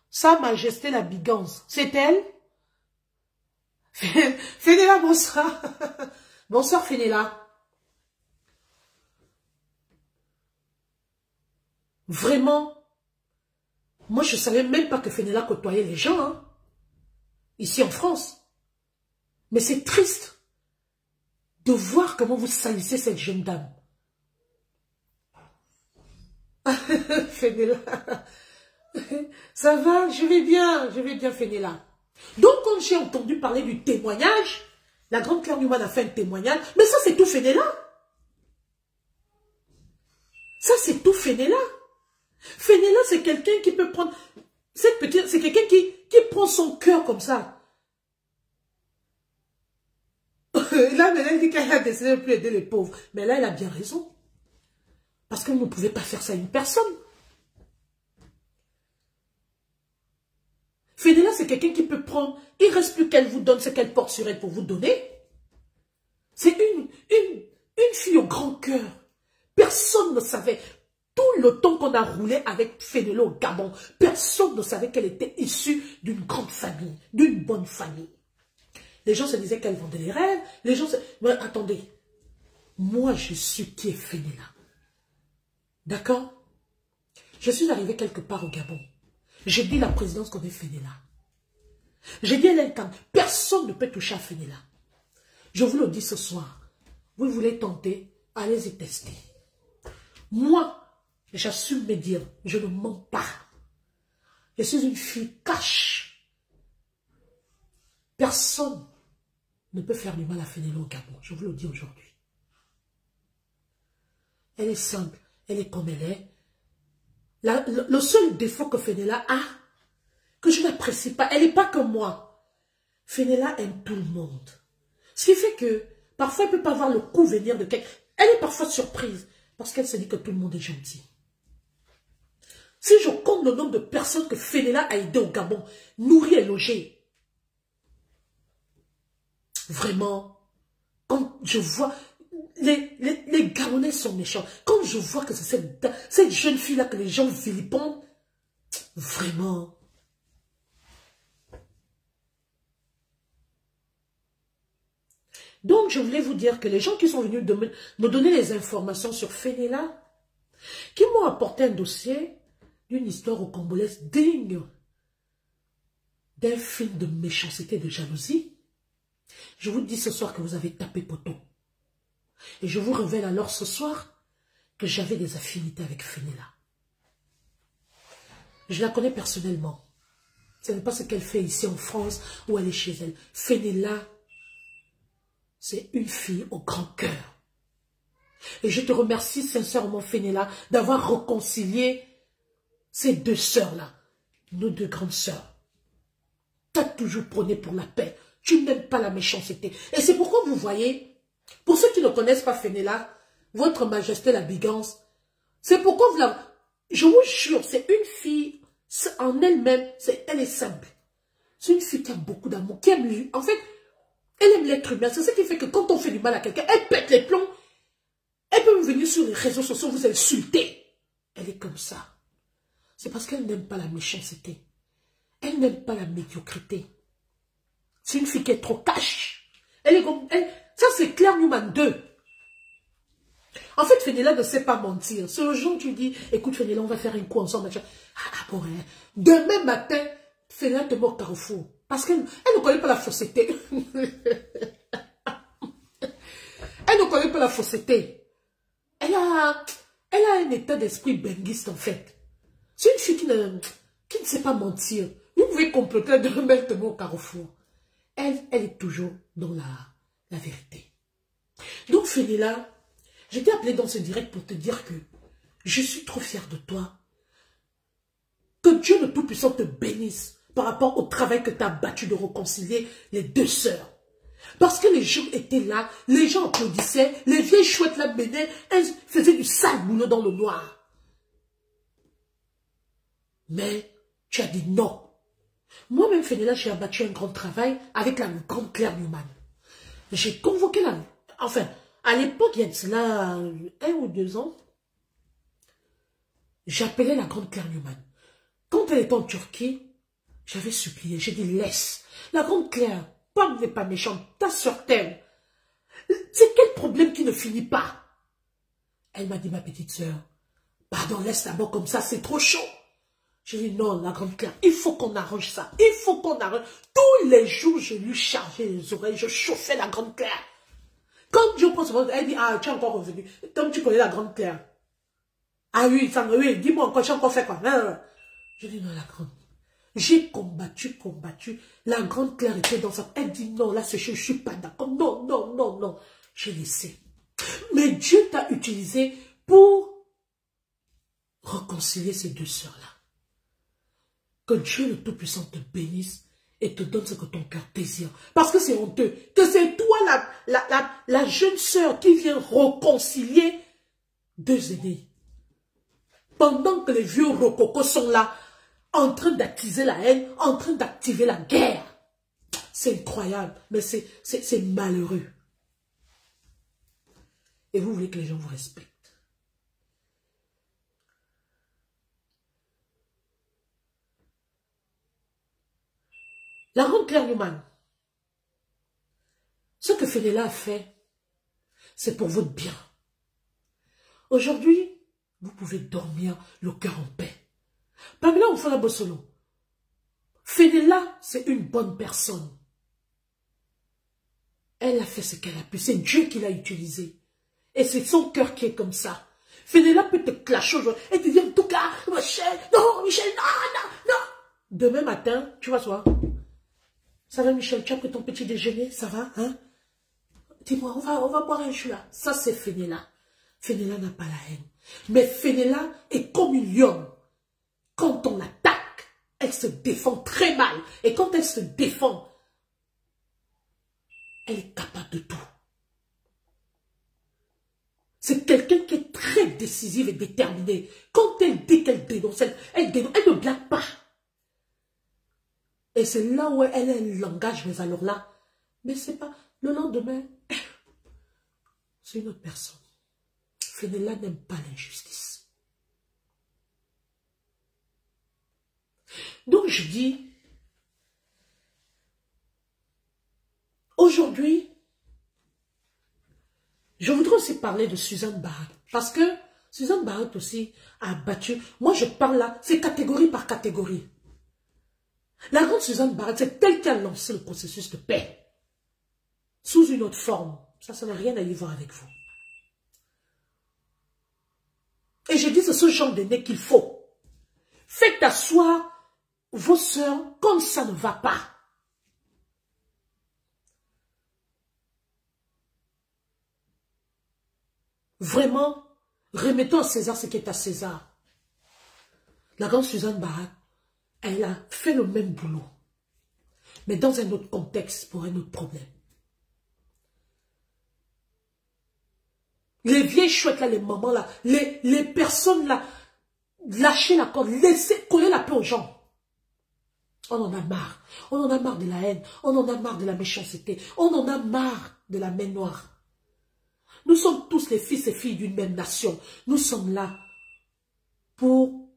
Sa Majesté la Bigance, c'est elle? Fenella, bonsoir. Bonsoir Fenella. Vraiment, moi je ne savais même pas que Fenella côtoyait les gens, hein, ici en France. Mais c'est triste de voir comment vous salissez cette jeune dame. Fenella, ça va, je vais bien Fenella. Donc quand j'ai entendu parler du témoignage, la grande Claire Newman a fait un témoignage, mais ça c'est tout Fenella. Ça, c'est tout Fenella. Fenella, c'est quelqu'un qui peut prendre... Cette petite, c'est quelqu'un qui prend son cœur comme ça. Là, maintenant, elle dit qu'elle a décidé de plus aider les pauvres. Mais là, elle a bien raison. Parce que vous ne pouvez pas faire ça à une personne. Fenella, c'est quelqu'un qui peut prendre... Il ne reste plus qu'elle vous donne ce qu'elle porte sur elle pour vous donner. C'est une fille au grand cœur. Personne ne savait. Tout le temps qu'on a roulé avec Fenella au Gabon, personne ne savait qu'elle était issue d'une grande famille, d'une bonne famille. Les gens se disaient qu'elle vendait les rêves. Les gens se... Mais attendez. Moi, je suis qui est Fenella. D'accord? Je suis arrivé quelque part au Gabon. J'ai dit la présidence qu'on est Fenella. J'ai dit à l'incarne, personne ne peut toucher à Fenella. Je vous le dis ce soir. Vous voulez tenter, allez-y tester. Moi, j'assume mes dires, je ne mens pas. Je suis une fille cash. Personne ne peut faire du mal à Fenella au Gabon, je vous le dis aujourd'hui. Elle est simple, elle est comme elle est. Le seul défaut que Fenella a, que je n'apprécie pas, elle n'est pas comme moi. Fenella aime tout le monde. Ce qui fait que, parfois, elle ne peut pas voir le coup venir de quelqu'un. Elle est parfois surprise, parce qu'elle se dit que tout le monde est gentil. Si je compte le nombre de personnes que Fenella a aidé au Gabon, nourri et logé, vraiment, quand je vois, les Gabonais sont méchants. Quand je vois que c'est cette jeune fille-là que les gens vilipendent, vraiment. Donc, je voulais vous dire que les gens qui sont venus me donner les informations sur Fenella, qui m'ont apporté un dossier d'une histoire au Congolaise digne d'un film de méchanceté, de jalousie, je vous dis ce soir que vous avez tapé poteau. Et je vous révèle alors ce soir que j'avais des affinités avec Fenella. Je la connais personnellement. Ce n'est pas ce qu'elle fait ici en France ou elle est chez elle. Fenella, c'est une fille au grand cœur. Et je te remercie sincèrement, Fenella, d'avoir réconcilié ces deux sœurs-là, nos deux grandes sœurs. Tu as toujours prôné pour la paix. Tu n'aimes pas la méchanceté. Et c'est pourquoi vous voyez, pour ceux qui ne connaissent pas Fenella, votre majesté la Bigance, c'est pourquoi vous la... Je vous jure, c'est une fille, en elle-même, elle est simple. C'est une fille qui a beaucoup d'amour, qui aime lui. En fait, elle aime l'être humain. C'est ce qui fait que quand on fait du mal à quelqu'un, elle pète les plombs. Elle peut venir sur les réseaux sociaux vous insulter. Elle est comme ça. C'est parce qu'elle n'aime pas la méchanceté. Elle n'aime pas la médiocrité. C'est une fille qui est trop cash. Elle est comme... ça, c'est Claire Newman 2. En fait, Fenella ne sait pas mentir. C'est le jour où tu dis, écoute Fenella, on va faire un coup ensemble. Ah bon, hein. Demain matin, Fenella te met au carrefour. Parce qu'elle ne connaît pas la fausseté. Elle ne connaît pas la fausseté. Elle a un état d'esprit benguiste en fait. C'est une fille qui ne sait pas mentir. Vous pouvez comploter de remettre au carrefour. Elle est toujours dans la vérité. Donc Fenella, je t'ai appelé dans ce direct pour te dire que je suis trop fière de toi. Que Dieu le Tout-Puissant te bénisse par rapport au travail que tu as battu de réconcilier les deux sœurs. Parce que les gens étaient là, les gens applaudissaient, les vieilles chouettes la menaient, elles faisaient du sale boulot dans le noir. Mais tu as dit non. Moi-même, Fenella, j'ai abattu un grand travail avec la grande Claire Newman. J'ai convoqué la... Enfin, à l'époque, il y a de cela 1 ou 2 ans, j'appelais la grande Claire Newman. Quand elle était en Turquie, j'avais supplié, j'ai dit laisse. La grande Claire, n'est pas méchante, ta sœur t'aime. C'est quel problème qui ne finit pas? Elle m'a dit, ma petite sœur, pardon, laisse la mort comme ça, c'est trop chaud. J'ai dit, non, la grande Claire, il faut qu'on arrange ça. Il faut qu'on arrange. Tous les jours, je lui chargeais les oreilles, je chauffais la grande Claire. Quand je prends ce moment, elle dit, ah, tu es encore revenu. Comme tu connais la grande Claire. Ah oui, oui, dis-moi encore, tu as encore fait quoi? Je dis, non, la grande. J'ai combattu. La grande Claire était dans sa... Elle dit, non, là, je ne suis pas d'accord. Non, non, non, non. J'ai laissé. Mais Dieu t'a utilisé pour réconcilier ces deux sœurs-là. Que Dieu le Tout-Puissant te bénisse et te donne ce que ton cœur désire. Parce que c'est honteux. Que c'est toi la jeune sœur qui vient réconcilier deux aînés. Pendant que les vieux rococos sont là, en train d'attiser la haine, en train d'activer la guerre. C'est incroyable, mais c'est malheureux. Et vous voulez que les gens vous respectent. La grande Claire Newman, ce que Fenella a fait, c'est pour votre bien. Aujourd'hui, vous pouvez dormir le cœur en paix. Pamela Ofala-Bossolo, Fenella, c'est une bonne personne. Elle a fait ce qu'elle a pu. C'est Dieu qui l'a utilisé. Et c'est son cœur qui est comme ça. Fenella peut te clasher aujourd'hui et te dire, en tout cas, Michel, non, non. Demain matin, tu vas voir. Ça va, Michel, tu as pris ton petit déjeuner, ça va, hein? Dis-moi, on va boire un jus là. Ça, c'est Fenella. Fenella n'a pas la haine. Mais Fenella est comme une lionne. Quand on l'attaque, elle se défend très mal. Et quand elle se défend, elle est capable de tout. C'est quelqu'un qui est très décisive et déterminée. Quand elle dit qu'elle dénonce, elle ne blague pas. Et c'est là où elle a un langage, mais alors là, mais c'est pas, le lendemain, c'est une autre personne. Fenella n'aime pas l'injustice. Donc je dis, aujourd'hui, je voudrais aussi parler de Suzanne Barrett. Parce que Suzanne Barrett aussi a battu. Moi je parle là, c'est catégorie par catégorie. La grande Suzanne Barrett, c'est elle qui a lancé le processus de paix. Sous une autre forme. Ça n'a rien à y voir avec vous. Et je dis, c'est ce genre d'aîné qu'il faut. Faites asseoir vos sœurs comme ça ne va pas. Vraiment, remettons à César ce qui est à César. La grande Suzanne Barrett, elle a fait le même boulot. Mais dans un autre contexte, pour un autre problème. Les vieilles chouettes là, les mamans là, les personnes là, lâchez la corde, laissez coller la paix aux gens. On en a marre. On en a marre de la haine. On en a marre de la méchanceté. On en a marre de la main noire. Nous sommes tous les fils et filles d'une même nation. Nous sommes là pour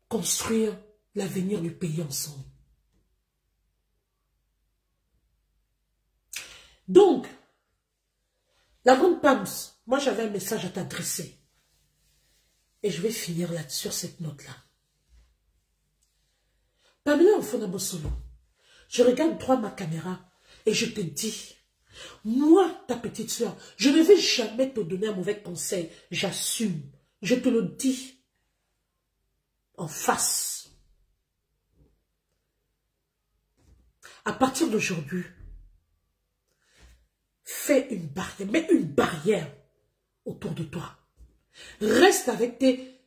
construire l'avenir du pays ensemble. Donc, la grande Pams, moi j'avais un message à t'adresser. Et je vais finir là sur cette note-là. Pamela Ofala-Bossolo, je regarde droit ma caméra et je te dis, moi, ta petite soeur, je ne vais jamais te donner un mauvais conseil. J'assume. Je te le dis en face. À partir d'aujourd'hui, fais une barrière, mets une barrière autour de toi. Reste avec des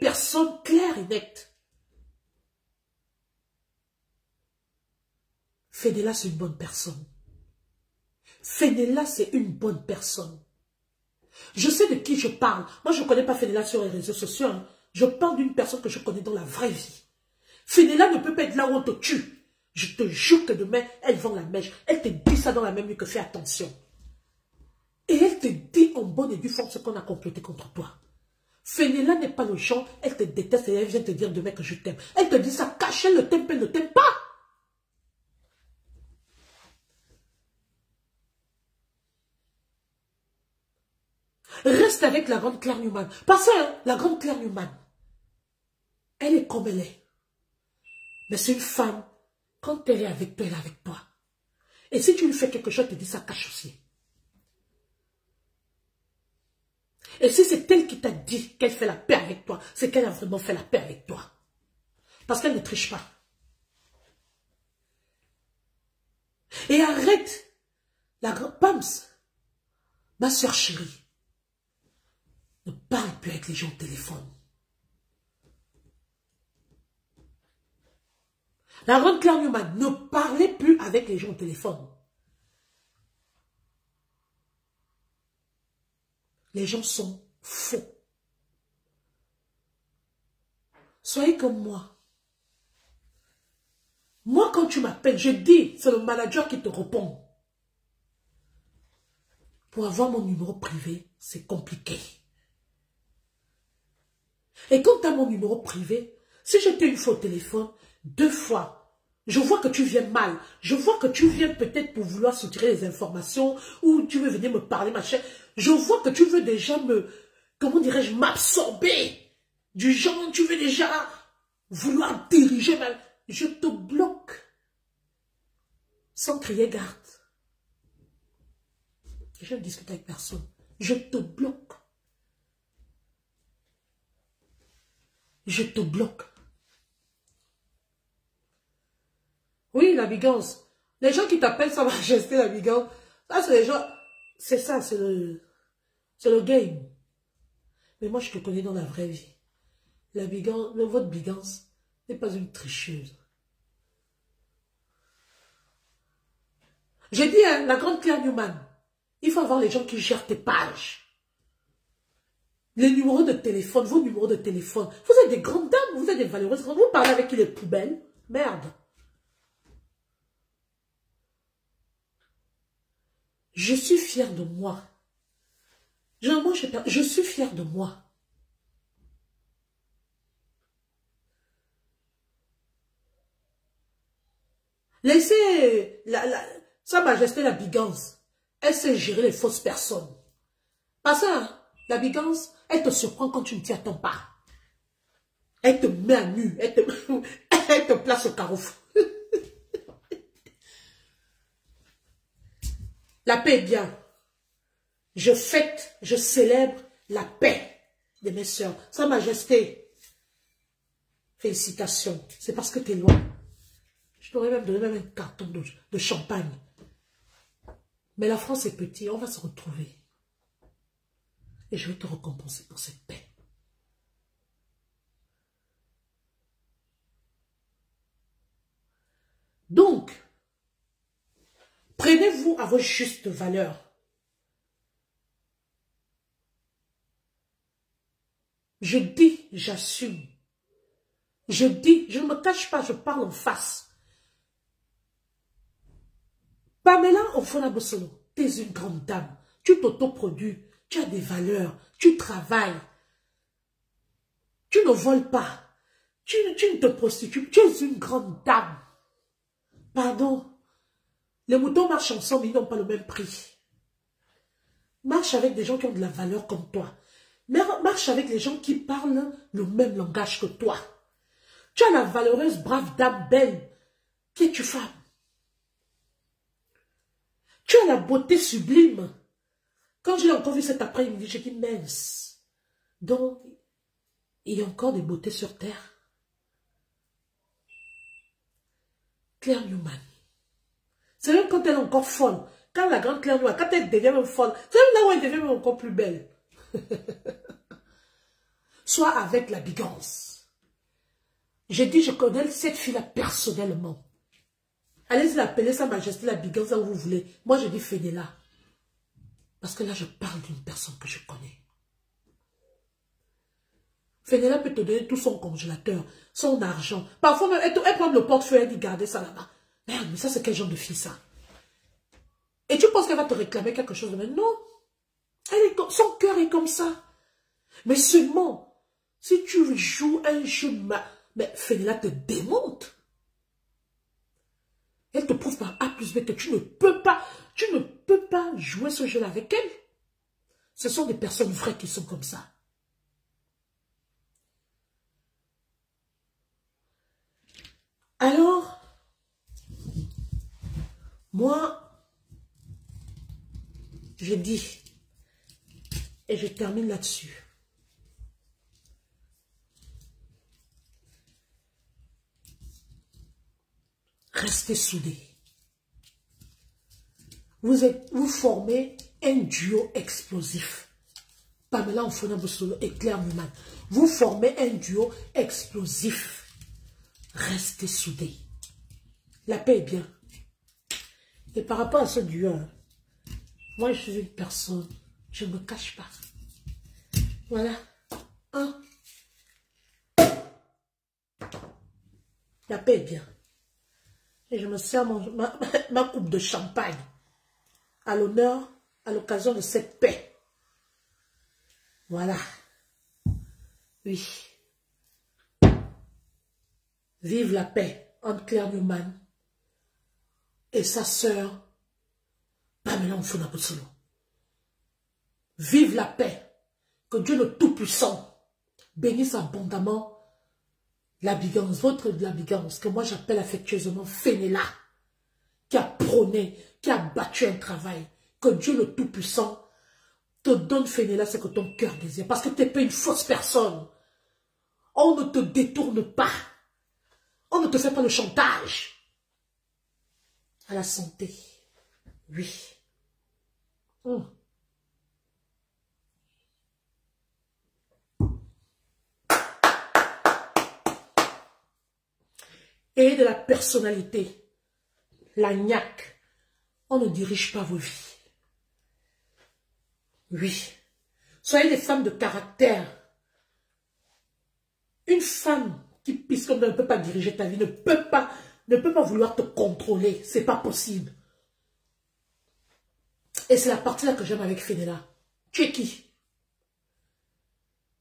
personnes claires et nettes. Fenella, c'est une bonne personne. Fenella, c'est une bonne personne. Je sais de qui je parle. Moi, je ne connais pas Fenella sur les réseaux sociaux. Hein. Je parle d'une personne que je connais dans la vraie vie. Fenella ne peut pas être là où on te tue. Je te jure que demain, elle vend la mèche. Elle te dit ça dans la même nuit que fais attention. Et elle te dit en bonne et due forme ce qu'on a comploté contre toi. Fenella n'est pas le genre, elle te déteste et elle vient te dire demain que je t'aime. Elle te dit ça, cache, elle ne t'aime pas, elle ne t'aime pas. Reste avec la grande Claire Newman. Parce que hein, la grande Claire Newman, elle est comme elle est. Mais c'est une femme, quand elle est avec toi, elle est avec toi. Et si tu lui fais quelque chose, elle te dit ça, cache aussi. Et si c'est elle qui t'a dit qu'elle fait la paix avec toi, c'est qu'elle a vraiment fait la paix avec toi. Parce qu'elle ne triche pas. Et arrête, la grande Pams, ma soeur chérie. Ne parle plus avec les gens au téléphone. La grande Claire Newman, ne parlez plus avec les gens au téléphone. Les gens sont faux. Soyez comme moi. Moi, quand tu m'appelles, je dis, c'est le manager qui te répond. Pour avoir mon numéro privé, c'est compliqué. Et quand tu as mon numéro privé, si j'étais une fois au téléphone, 2 fois, je vois que tu viens mal. Je vois que tu viens peut-être pour vouloir soutirer les informations ou tu veux venir me parler, machin. Je vois que tu veux déjà me, comment dirais-je, m'absorber. Du genre, tu veux déjà vouloir diriger ma... Je te bloque. Sans crier garde. Je ne discute avec personne. Je te bloque. Je te bloque. Oui, la bigance. Les gens qui t'appellent Sa Majesté la bigance, ça c'est les gens, c'est ça, c'est le game. Mais moi je te connais dans la vraie vie. La bigance, votre bigance n'est pas une tricheuse. J'ai dit, hein, la grande Claire Newman, il faut avoir les gens qui gèrent tes pages. Les numéros de téléphone, vos numéros de téléphone. Vous êtes des grandes dames, vous êtes des valeureuses. Vous parlez avec qui les poubelles? Merde. Je suis fière de moi. Je suis fière de moi. Laissez Sa Majesté la bigance. Elle sait gérer les fausses personnes. Parce que la bigance, elle te surprend quand tu ne t'y attends pas. Elle te met à nu. Elle te place au carrefour. La paix est bien. Je fête, je célèbre la paix de mes sœurs. Sa Majesté, félicitations. C'est parce que tu es loin. Je t'aurais même donné un carton de champagne. Mais la France est petite, on va se retrouver. Et je vais te récompenser pour cette paix. Donc, prenez-vous à vos justes valeurs. Je dis, j'assume. Je dis, je ne me cache pas, je parle en face. Pamela Ofona-Bossolo, tu es une grande dame. Tu t'autoproduis, tu as des valeurs, tu travailles. Tu ne voles pas. Tu ne te prostitues, tu es une grande dame. Pardon. Les moutons marchent ensemble, ils n'ont pas le même prix. Marche avec des gens qui ont de la valeur comme toi. Marche avec les gens qui parlent le même langage que toi. Tu as la valeureuse, brave dame belle. Qui es-tu, femme? Tu as la beauté sublime. Quand je l'ai encore vu cet après-midi, j'ai dit mince. Donc, il y a encore des beautés sur terre. Claire Newman. C'est même quand elle est encore folle. Quand la grande Claire Newman, quand elle devient même folle, c'est même là où elle devient même encore plus belle. Soit avec la bigance. J'ai dit, je connais cette fille-là personnellement. Allez-y l'appeler Sa Majesté la bigance où vous voulez. Moi, je dis Fenella. Parce que là, je parle d'une personne que je connais. Fenella peut te donner tout son congélateur, son argent. Parfois, même, elle prend le portefeuille et dit, gardez ça là-bas. Merde, mais ça, c'est quel genre de fille, ça? Et tu penses qu'elle va te réclamer quelque chose de même? Non. Son cœur est comme ça. Mais seulement, si tu joues un jeu, mais Fenella te démonte. Elle te prouve par A plus B que tu ne peux pas jouer ce jeu-là avec elle. Ce sont des personnes vraies qui sont comme ça. Alors, moi, je dis, et je termine là-dessus. Restez soudés. Vous formez un duo explosif. Pamela Mfuna-Bosolo et Claire Newman. Vous formez un duo explosif. Restez soudés. La paix est bien. Et par rapport à ce duo, moi je suis une personne, je ne me cache pas. Voilà. Hein? La paix est bien. Et je me sers ma coupe de champagne à l'honneur, à l'occasion de cette paix. Voilà. Oui. Vive la paix entre Claire Newman et sa sœur Pamela Mfuna-Bosolo. Vive la paix. Que Dieu le Tout-Puissant bénisse abondamment la Bigance, votre de la Bigance, que moi j'appelle affectueusement Fénéla, qui a prôné, qui a battu un travail. Que Dieu le Tout-Puissant te donne Fénéla, c'est que ton cœur désire. Parce que tu n'es pas une fausse personne. On ne te détourne pas. On ne te fait pas le chantage. À la santé. Oui. Et de la personnalité. La gnaque. On ne dirige pas vos vies. Oui. Soyez des femmes de caractère. Une femme qui, puisqu'on ne peut pas diriger ta vie, ne peut pas vouloir te contrôler. C'est pas possible. Et c'est la partie là que j'aime avec Fénéla. Tu es qui?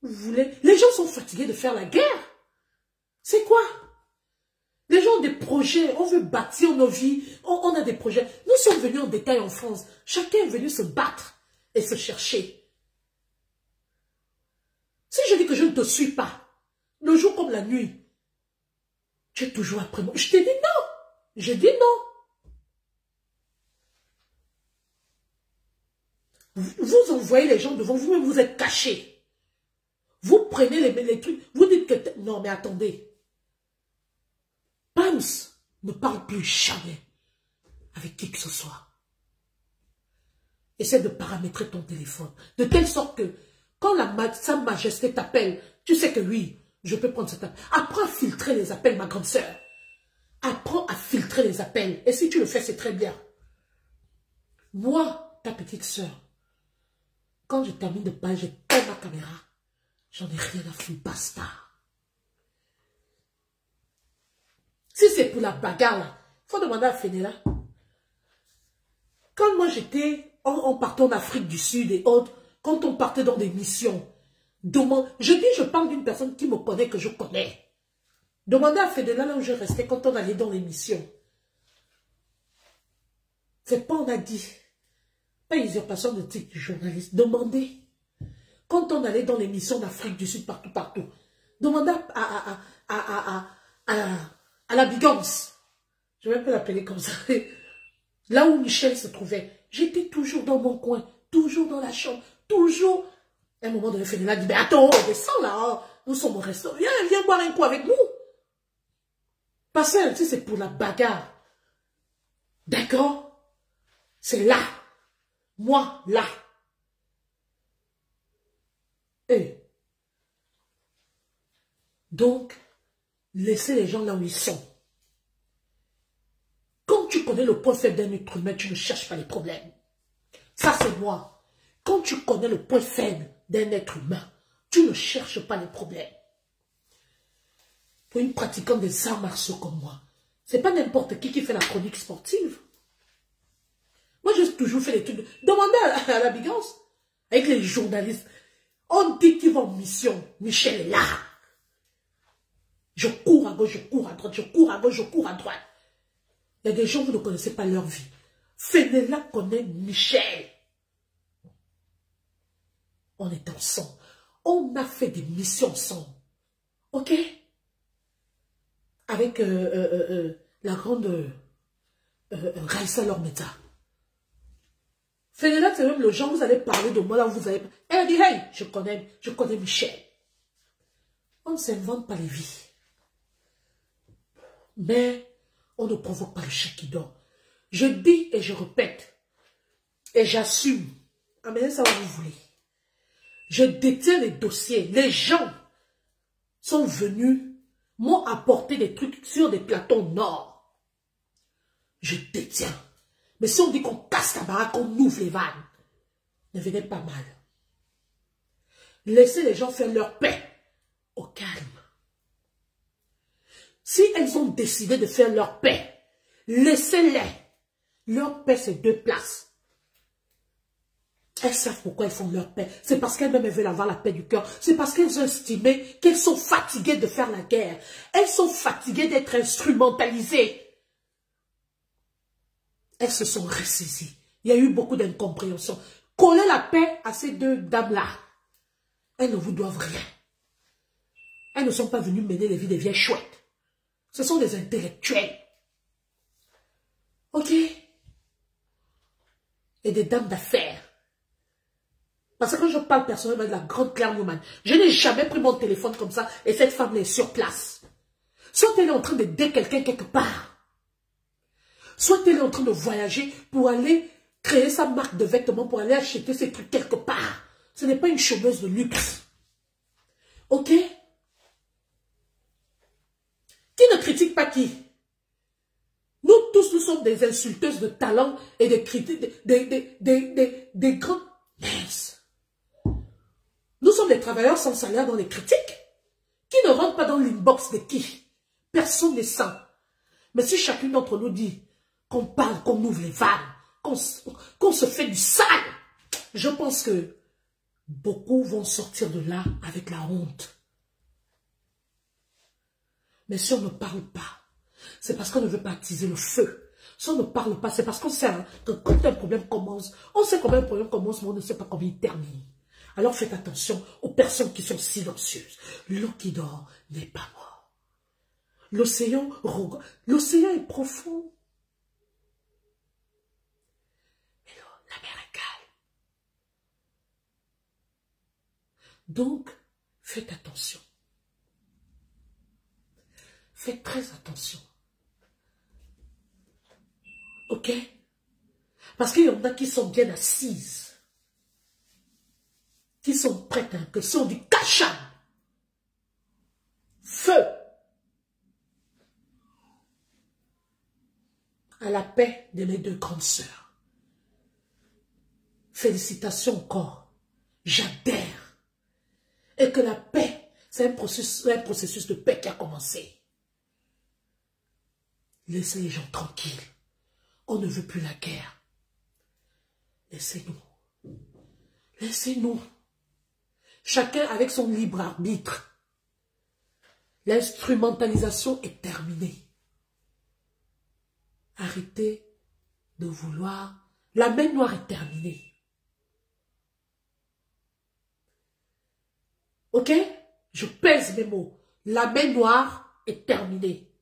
Vous voulez? Les gens sont fatigués de faire la guerre. C'est quoi? Les gens ont des projets, on veut bâtir nos vies, on a des projets. Nous sommes venus en détail en France. Chacun est venu se battre et se chercher. Si je dis que je ne te suis pas, le jour comme la nuit, tu es toujours après moi. Je t'ai dit non. Je dis non. Vous envoyez les gens devant vous-même, vous êtes cachés. Vous prenez les trucs, vous dites que... Non, mais attendez. Pams ne parle plus jamais avec qui que ce soit. Essaie de paramétrer ton téléphone. De telle sorte que quand sa majesté t'appelle, tu sais que oui, je peux prendre cet appel. Apprends à filtrer les appels, ma grande sœur. Apprends à filtrer les appels. Et si tu le fais, c'est très bien. Moi, ta petite sœur, quand je termine de parler, je prends ma caméra. J'en ai rien à foutre, basta. Si c'est pour la bagarre, là, il faut demander à Fénéla. Quand moi j'étais, on partait en Afrique du Sud et autres, quand on partait dans des missions, je parle d'une personne qui me connaît, que je connais. Demandez à Fénéla là où je restais quand on allait dans les missions. C'est pas on a dit. Pas usurpation de titre de journaliste. Demandez. Quand on allait dans les missions d'Afrique du Sud, partout. Demandez à la Bigance. Je vais même pas l'appeler comme ça. Là où Michel se trouvait, j'étais toujours dans mon coin, toujours dans la chambre, toujours. À un moment donné, Fénéla dit, mais attends, descends là, hein. Nous sommes au restaurant, viens boire un coup avec nous. Parce que si c'est pour la bagarre, d'accord? C'est là. Moi, là. Et donc, laissez les gens là où ils sont. Quand tu connais le point faible d'un être humain, tu ne cherches pas les problèmes. Ça, c'est moi. Quand tu connais le point faible d'un être humain, tu ne cherches pas les problèmes. Pour une pratiquante des arts martiaux comme moi, c'est pas n'importe qui fait la chronique sportive. Moi, j'ai toujours fait les trucs. Demandez à la Bigance, avec les journalistes. On dit qu'ils vont en mission. Michel est là. Je cours à gauche, je cours à droite, je cours à gauche, je cours à droite. Il y a des gens, vous ne connaissez pas leur vie. Fénéla connaît Michel. On est ensemble. On a fait des missions ensemble. Ok? Avec la grande Raissa Lormeta. Fénéla, c'est même le genre, vous allez parler de moi là où vous allez... Elle dit, hey, je connais Michel. On ne s'invente pas les vies. Mais on ne provoque pas le chien qui dort. Je dis et je répète. Et j'assume. Amenez ça où vous voulez. Je détiens les dossiers. Les gens sont venus, m'ont apporté des trucs sur des plateaux nord. Je détiens. Mais si on dit qu'on casse la baraque, qu'on ouvre les vannes, ne venez pas mal. Laissez les gens faire leur paix au calme. Si elles ont décidé de faire leur paix, laissez-les. Leur paix, c'est 2 places. Elles savent pourquoi elles font leur paix. C'est parce qu'elles-mêmes veulent avoir la paix du cœur. C'est parce qu'elles ont estimé qu'elles sont fatiguées de faire la guerre. Elles sont fatiguées d'être instrumentalisées. Elles se sont ressaisies. Il y a eu beaucoup d'incompréhension. Collez la paix à ces 2 dames-là. Elles ne vous doivent rien. Elles ne sont pas venues mener les vies des vieilles chouettes. Ce sont des intellectuels. Ok? Et des dames d'affaires. Parce que quand je parle personnellement de la grande Claire Newman, je n'ai jamais pris mon téléphone comme ça et cette femme est sur place. Soit elle est en train d'aider quelqu'un quelque part. Soit elle est en train de voyager pour aller créer sa marque de vêtements, pour aller acheter ses trucs quelque part. Ce n'est pas une chômeuse de luxe. Ok? Qui ne critique pas qui? Nous tous, nous sommes des insulteuses de talent et des critiques, des grands... Mince. Nous sommes des travailleurs sans salaire dans les critiques. Qui ne rentre pas dans l'inbox de qui? Personne n'est sans. Mais si chacune d'entre nous dit qu'on parle, qu'on ouvre les vannes, qu'on se fait du sale, je pense que beaucoup vont sortir de là avec la honte. Mais si on ne parle pas, c'est parce qu'on ne veut pas attiser le feu. Si on ne parle pas, c'est parce qu'on sait que quand un problème commence, on sait comment un problème commence, mais on ne sait pas comment il termine. Alors faites attention aux personnes qui sont silencieuses. L'eau qui dort n'est pas mort. L'océan est profond. Mais la mer est calme. Donc, faites attention. Faites très attention. Ok? Parce qu'il y en a qui sont bien assises. Qui sont prêtes à que si on dit cacham, feu, à la paix de mes 2 grandes sœurs. Félicitations encore. J'adhère. Et que la paix, c'est un processus de paix qui a commencé. Laissez les gens tranquilles. On ne veut plus la guerre. Laissez-nous. Laissez-nous. Chacun avec son libre arbitre. L'instrumentalisation est terminée. Arrêtez de vouloir. La main noire est terminée. Ok? Je pèse mes mots. La main noire est terminée.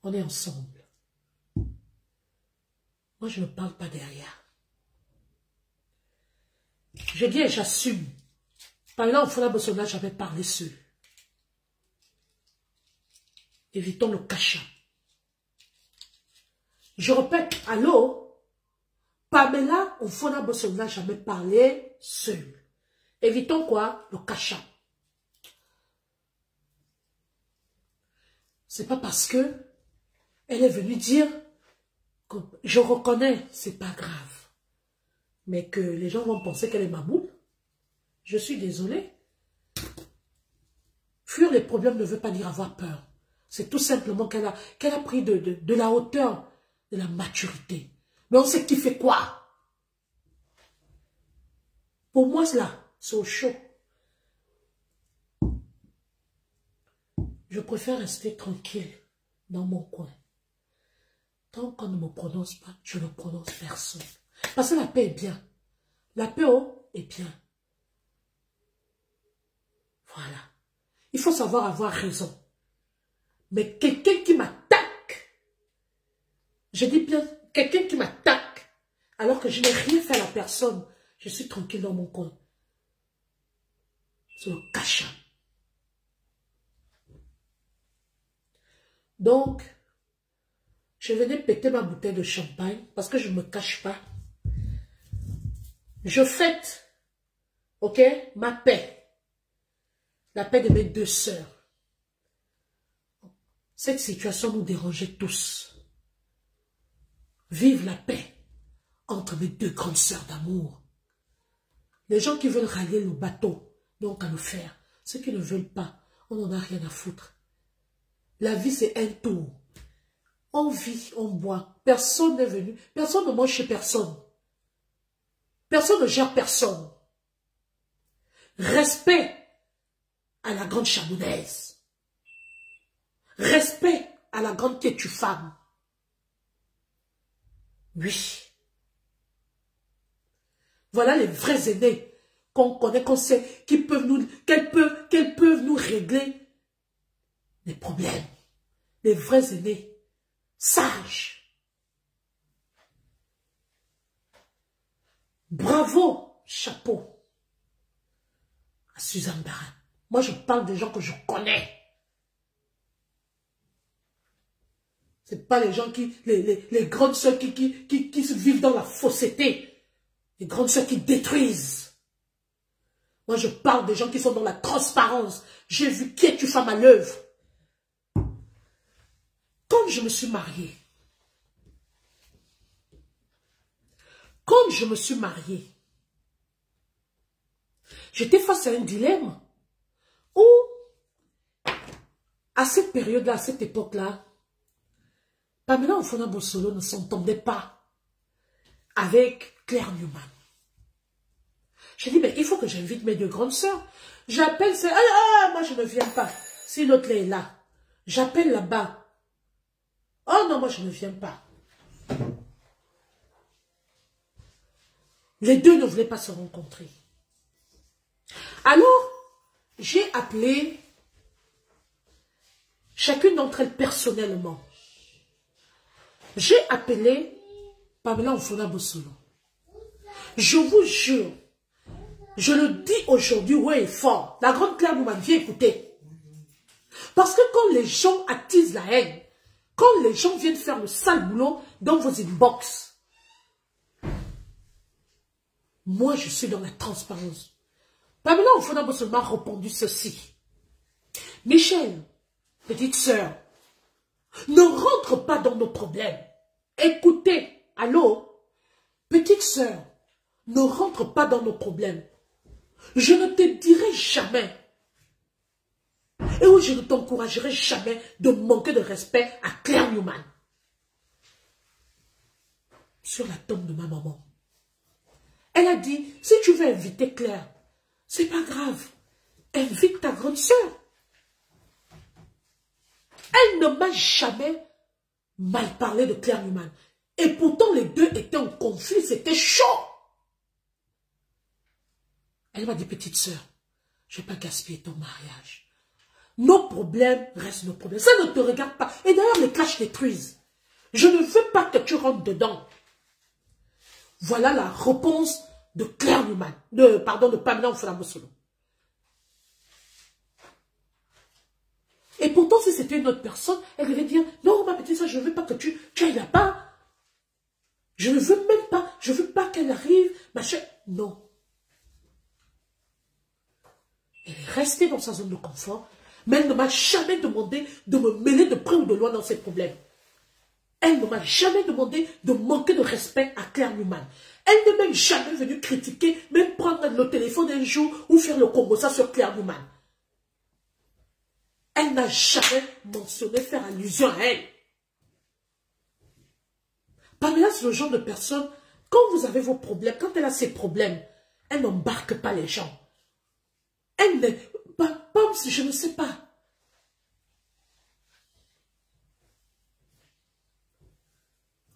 On est ensemble. Moi, je ne parle pas derrière. Je dis et j'assume. Par exemple, Fona Bossona, j'avais parlé seul. Évitons le cachet. Je répète, allô? Pamela ou Fona Bossona, j'avais parlé seul. Évitons quoi? Le cachet. C'est pas parce que elle est venue dire que je reconnais, c'est pas grave. Mais que les gens vont penser qu'elle est ma boule. Je suis désolée. Fuir les problèmes ne veut pas dire avoir peur. C'est tout simplement qu'elle a pris de la hauteur, de la maturité. Mais on sait qui fait quoi. Pour moi, là, c'est au chaud. Je préfère rester tranquille dans mon coin. Tant qu'on ne me prononce pas, je ne prononce personne. Parce que la paix est bien. La paix est bien. Voilà. Il faut savoir avoir raison. Mais quelqu'un qui m'attaque, je dis bien, quelqu'un qui m'attaque, alors que je n'ai rien fait à la personne, je suis tranquille dans mon coin. C'est le cachet. Donc, je venais péter ma bouteille de champagne parce que je ne me cache pas. je fête, ok, ma paix. La paix de mes deux sœurs. Cette situation nous dérangeait tous. Vive la paix entre mes deux grandes sœurs d'amour. Les gens qui veulent rallier le bateau n'ont qu'à le faire. Ceux qui ne veulent pas, on n'en a rien à foutre. La vie, c'est un tour. On vit, on boit. Personne n'est venu. Personne ne mange chez personne. Personne ne gère personne. Respect à la grande Chabounaise. Respect à la grande têtue femme. Oui. Voilà les vrais aînés qu'on connaît, qu'on sait, qu'elles peuvent nous régler les problèmes. Les vrais aînés, sages. Bravo, chapeau à Suzanne Barat. Moi, je parle des gens que je connais. Ce n'est pas les gens les grandes sœurs qui se vivent dans la fausseté. Les grandes sœurs qui détruisent. Moi, je parle des gens qui sont dans la transparence. J'ai vu qui est une femme à l'œuvre. Quand je me suis mariée, j'étais face à un dilemme où, à cette période-là, à cette époque-là, Pamela Ofona Bossolo ne s'entendait pas avec Claire Newman. J'ai dit, mais il faut que j'invite mes deux grandes sœurs. J'appelle, c'est, moi je ne viens pas. Si l'autre est là, j'appelle là-bas. Oh non, moi je ne viens pas. Les deux ne voulaient pas se rencontrer. Alors, j'ai appelé chacune d'entre elles personnellement. J'ai appelé Pamela Ofona Bossolo. Je vous jure, je le dis aujourd'hui, ouais, fort. La grande Claire Newman, viens écouter. Parce que quand les gens attisent la haine, quand les gens viennent faire le sale boulot dans vos inbox, moi je suis dans la transparence. Pamela Ofona Bossolo m'a répondu ceci. Michel, petite sœur, ne rentre pas dans nos problèmes. Écoutez, allô, petite sœur, ne rentre pas dans nos problèmes. Je ne te dirai jamais, et où je ne t'encouragerai jamais de manquer de respect à Claire Newman. Sur la tombe de ma maman. Elle a dit, si tu veux inviter Claire, c'est pas grave, invite ta grande sœur. Elle ne m'a jamais mal parlé de Claire Newman. Et pourtant, les deux étaient en conflit, c'était chaud. Elle m'a dit, petite sœur, je ne vais pas gaspiller ton mariage. Nos problèmes restent nos problèmes. Ça ne te regarde pas. Et d'ailleurs, les clashs détruisent. Je ne veux pas que tu rentres dedans. Voilà la réponse de Claire Newman. De Pamela Ofona Bossolo. Et pourtant, si c'était une autre personne, elle devait dire, non, ma petite soeur, je ne veux pas que tu ailles là-bas. Je ne veux même pas, je ne veux pas qu'elle arrive, machin. Non. Elle est restée dans sa zone de confort, mais elle ne m'a jamais demandé de me mêler de près ou de loin dans ses problèmes. Elle ne m'a jamais demandé de manquer de respect à Claire Newman. Elle n'est même jamais venue critiquer, même prendre le téléphone un jour ou faire le combo ça sur Claire Newman. Elle n'a jamais mentionné faire allusion à elle. Pamela, c'est le genre de personne, quand vous avez vos problèmes, quand elle a ses problèmes, elle n'embarque pas les gens. Elle n'est pas, je ne sais pas.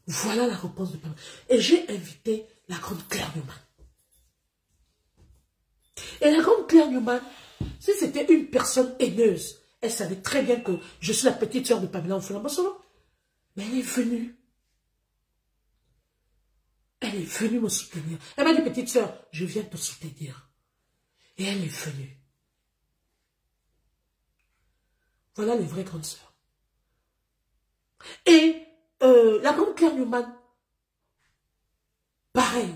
Voilà la réponse de Pamela. Et j'ai invité la grande Claire Newman. Et la grande Claire Newman, si c'était une personne haineuse, elle savait très bien que je suis la petite sœur de Pamela Ofona Bossolo. Mais elle est venue. Elle est venue me soutenir. Elle m'a dit, petite sœur, je viens te soutenir. Et elle est venue. Voilà les vraies grandes sœurs. Et la grande Claire Newman, pareil.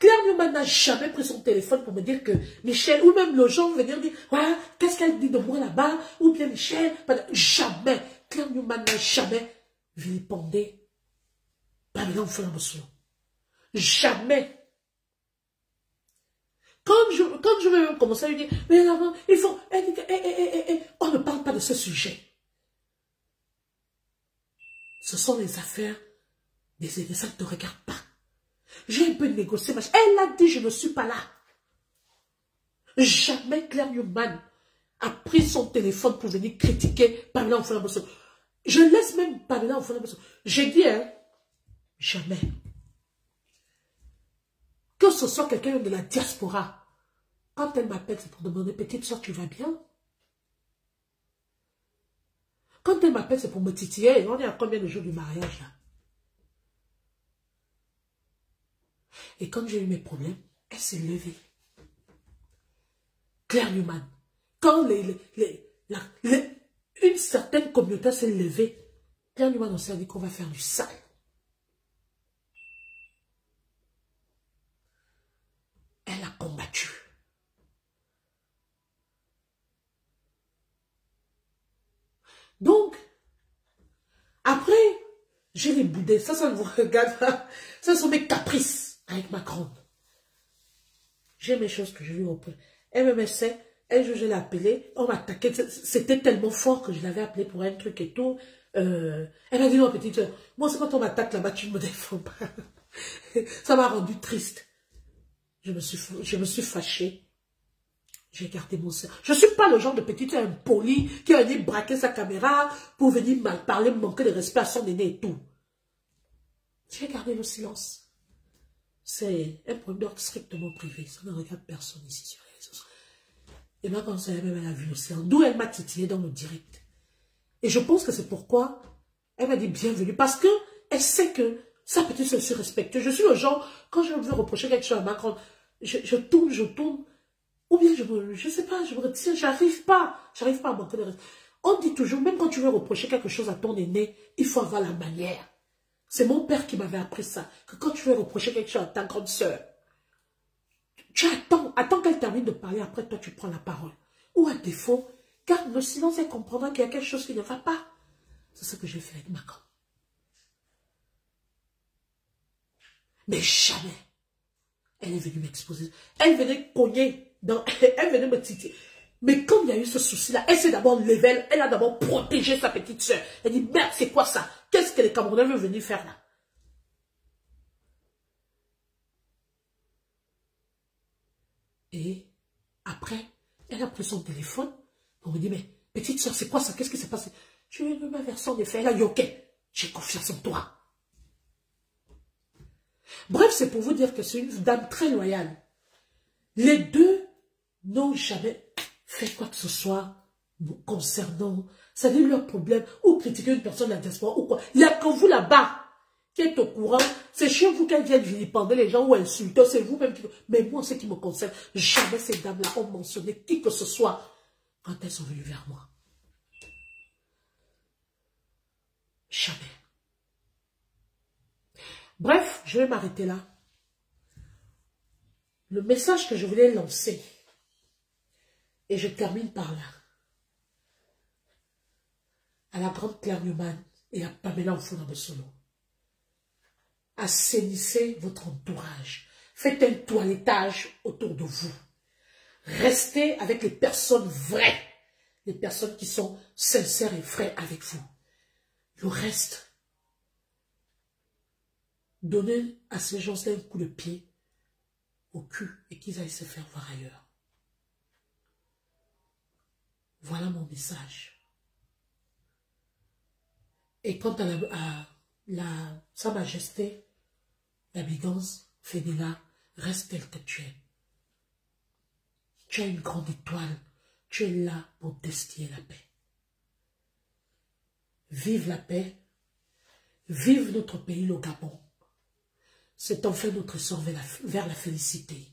Claire Newman n'a jamais pris son téléphone pour me dire que Michel, ou même le gens venir dire, voilà, qu'est-ce qu'elle dit de moi là-bas, ou bien Michel, jamais. Claire Newman n'a jamais vilipendé Pamela Mfulambosolo. Jamais. Quand je vais commencer à lui dire, mais là, il faut, on ne parle pas de ce sujet. Ce sont les affaires des aînés, ça ne te regarde pas. J'ai un peu négocié, mais elle a dit, je ne suis pas là. Jamais Claire Newman a pris son téléphone pour venir critiquer Pamela Mfulambosolo. Je laisse même Pamela Mfulambosolo. J'ai dit, hein, jamais. Que ce soit quelqu'un de la diaspora, quand elle m'appelle, c'est pour demander, petite soeur, tu vas bien? Quand elle m'appelle, c'est pour me titiller. On est à combien de jours du mariage, là? Et quand j'ai eu mes problèmes, elle s'est levée. Claire Newman. Quand une certaine communauté s'est levée, Claire Newman, on s'est dit qu'on va faire du sale. Elle a combattu. Donc, après, j'ai les boudés. Ça ne vous regarde pas. Ça sont mes caprices avec ma grande. J'ai mes choses que je lui reprends. Elle me mettait, un jour je l'ai appelée, on m'attaquait. C'était tellement fort que je l'avais appelée pour un truc et tout. Elle m'a dit, non, petite soeur, moi, c'est quand on m'attaque là-bas, tu ne me défends pas. Ça m'a rendu triste. Je me suis fâchée. J'ai gardé mon sein. Je ne suis pas le genre de petite impoli qui a venu braquer sa caméra pour venir mal parler, manquer de respect à son aîné et tout. J'ai gardé le silence. C'est un problème d'ordre strictement privé. Ça ne regarde personne ici sur les réseaux sociaux. Et là, quand ça même, elle a vu l'océan. D'où elle m'a titillé dans le direct. Et je pense que c'est pourquoi elle m'a dit bienvenue. Parce que elle sait que sa petite soeur est respectueuse. Je suis le genre, quand je veux reprocher quelque chose à Macron, je tourne. Ou bien je sais pas, je me retire, j'arrive pas à manquer de respect. On dit toujours, même quand tu veux reprocher quelque chose à ton aîné, il faut avoir la manière. C'est mon père qui m'avait appris ça, que quand tu veux reprocher quelque chose à ta grande sœur, tu attends qu'elle termine de parler, après toi tu prends la parole. Ou à défaut, garde le silence et comprendra qu'il y a quelque chose qui ne va pas. C'est ce que j'ai fait avec ma grande. Mais jamais, elle est venue m'exposer. Elle venait cogner. Elle venait me titiller. Mais comme il y a eu ce souci-là, elle s'est d'abord levée, elle a d'abord protégé sa petite soeur. Elle dit, merde, c'est quoi ça? Qu'est-ce que les Camerounais veulent venir faire là? Et après, elle a pris son téléphone pour me dire, mais petite soeur, c'est quoi ça? Qu'est-ce qui s'est passé? Je lui ai donné ma version des faits. Elle a dit, ok, j'ai confiance en toi. Bref, c'est pour vous dire que c'est une dame très loyale. Les deux n'ont jamais fait quoi que ce soit concernant, ça dit leur problème, ou critiquer une personne de la diaspora, ou quoi. Il n'y a que vous là-bas qui êtes au courant. C'est chez vous qu'elles viennent vilipender les gens ou insulter, c'est vous-même qui... Mais moi, ce qui me concerne, jamais ces dames-là ont mentionné qui que ce soit quand elles sont venues vers moi. Jamais. Bref, je vais m'arrêter là. Le message que je voulais lancer, et je termine par là, à la grande Claire Newman et à Pamela Mfulambosolo. Assainissez votre entourage. Faites un toilettage autour de vous. Restez avec les personnes vraies. Les personnes qui sont sincères et vraies avec vous. Le reste, donnez à ces gens-là un coup de pied au cul et qu'ils aillent se faire voir ailleurs. Voilà mon message. Et quant à Sa Majesté, la Bigance, Fénila, reste tel que tu es. Tu as une grande étoile. Tu es là pour destiller la paix. Vive la paix. Vive notre pays, le Gabon. C'est enfin notre sort vers la félicité.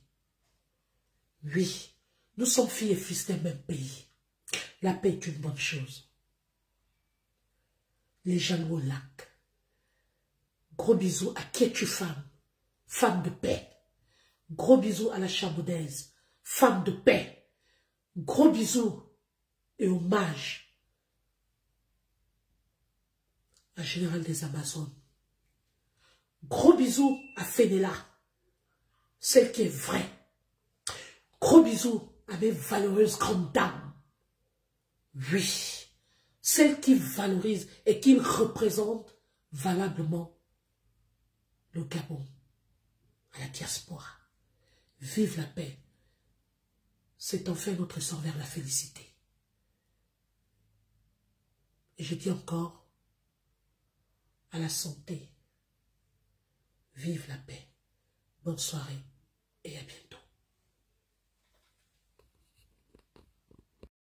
Oui, nous sommes filles et fils d'un même pays. La paix est une bonne chose. Les jaloux au lac. Gros bisous à qui es-tu femme? Femme de paix. Gros bisous à la Chaboudaise, femme de paix. Gros bisous et hommage à Général des Amazones. Gros bisous à Fenella, celle qui est vraie. Gros bisous à mes valeureuses grandes dames. Oui, celles qui valorisent et qui représentent valablement le Gabon à la diaspora. Vive la paix. C'est enfin notre sort vers la félicité. Et je dis encore, à la santé. Vive la paix. Bonne soirée et à bientôt.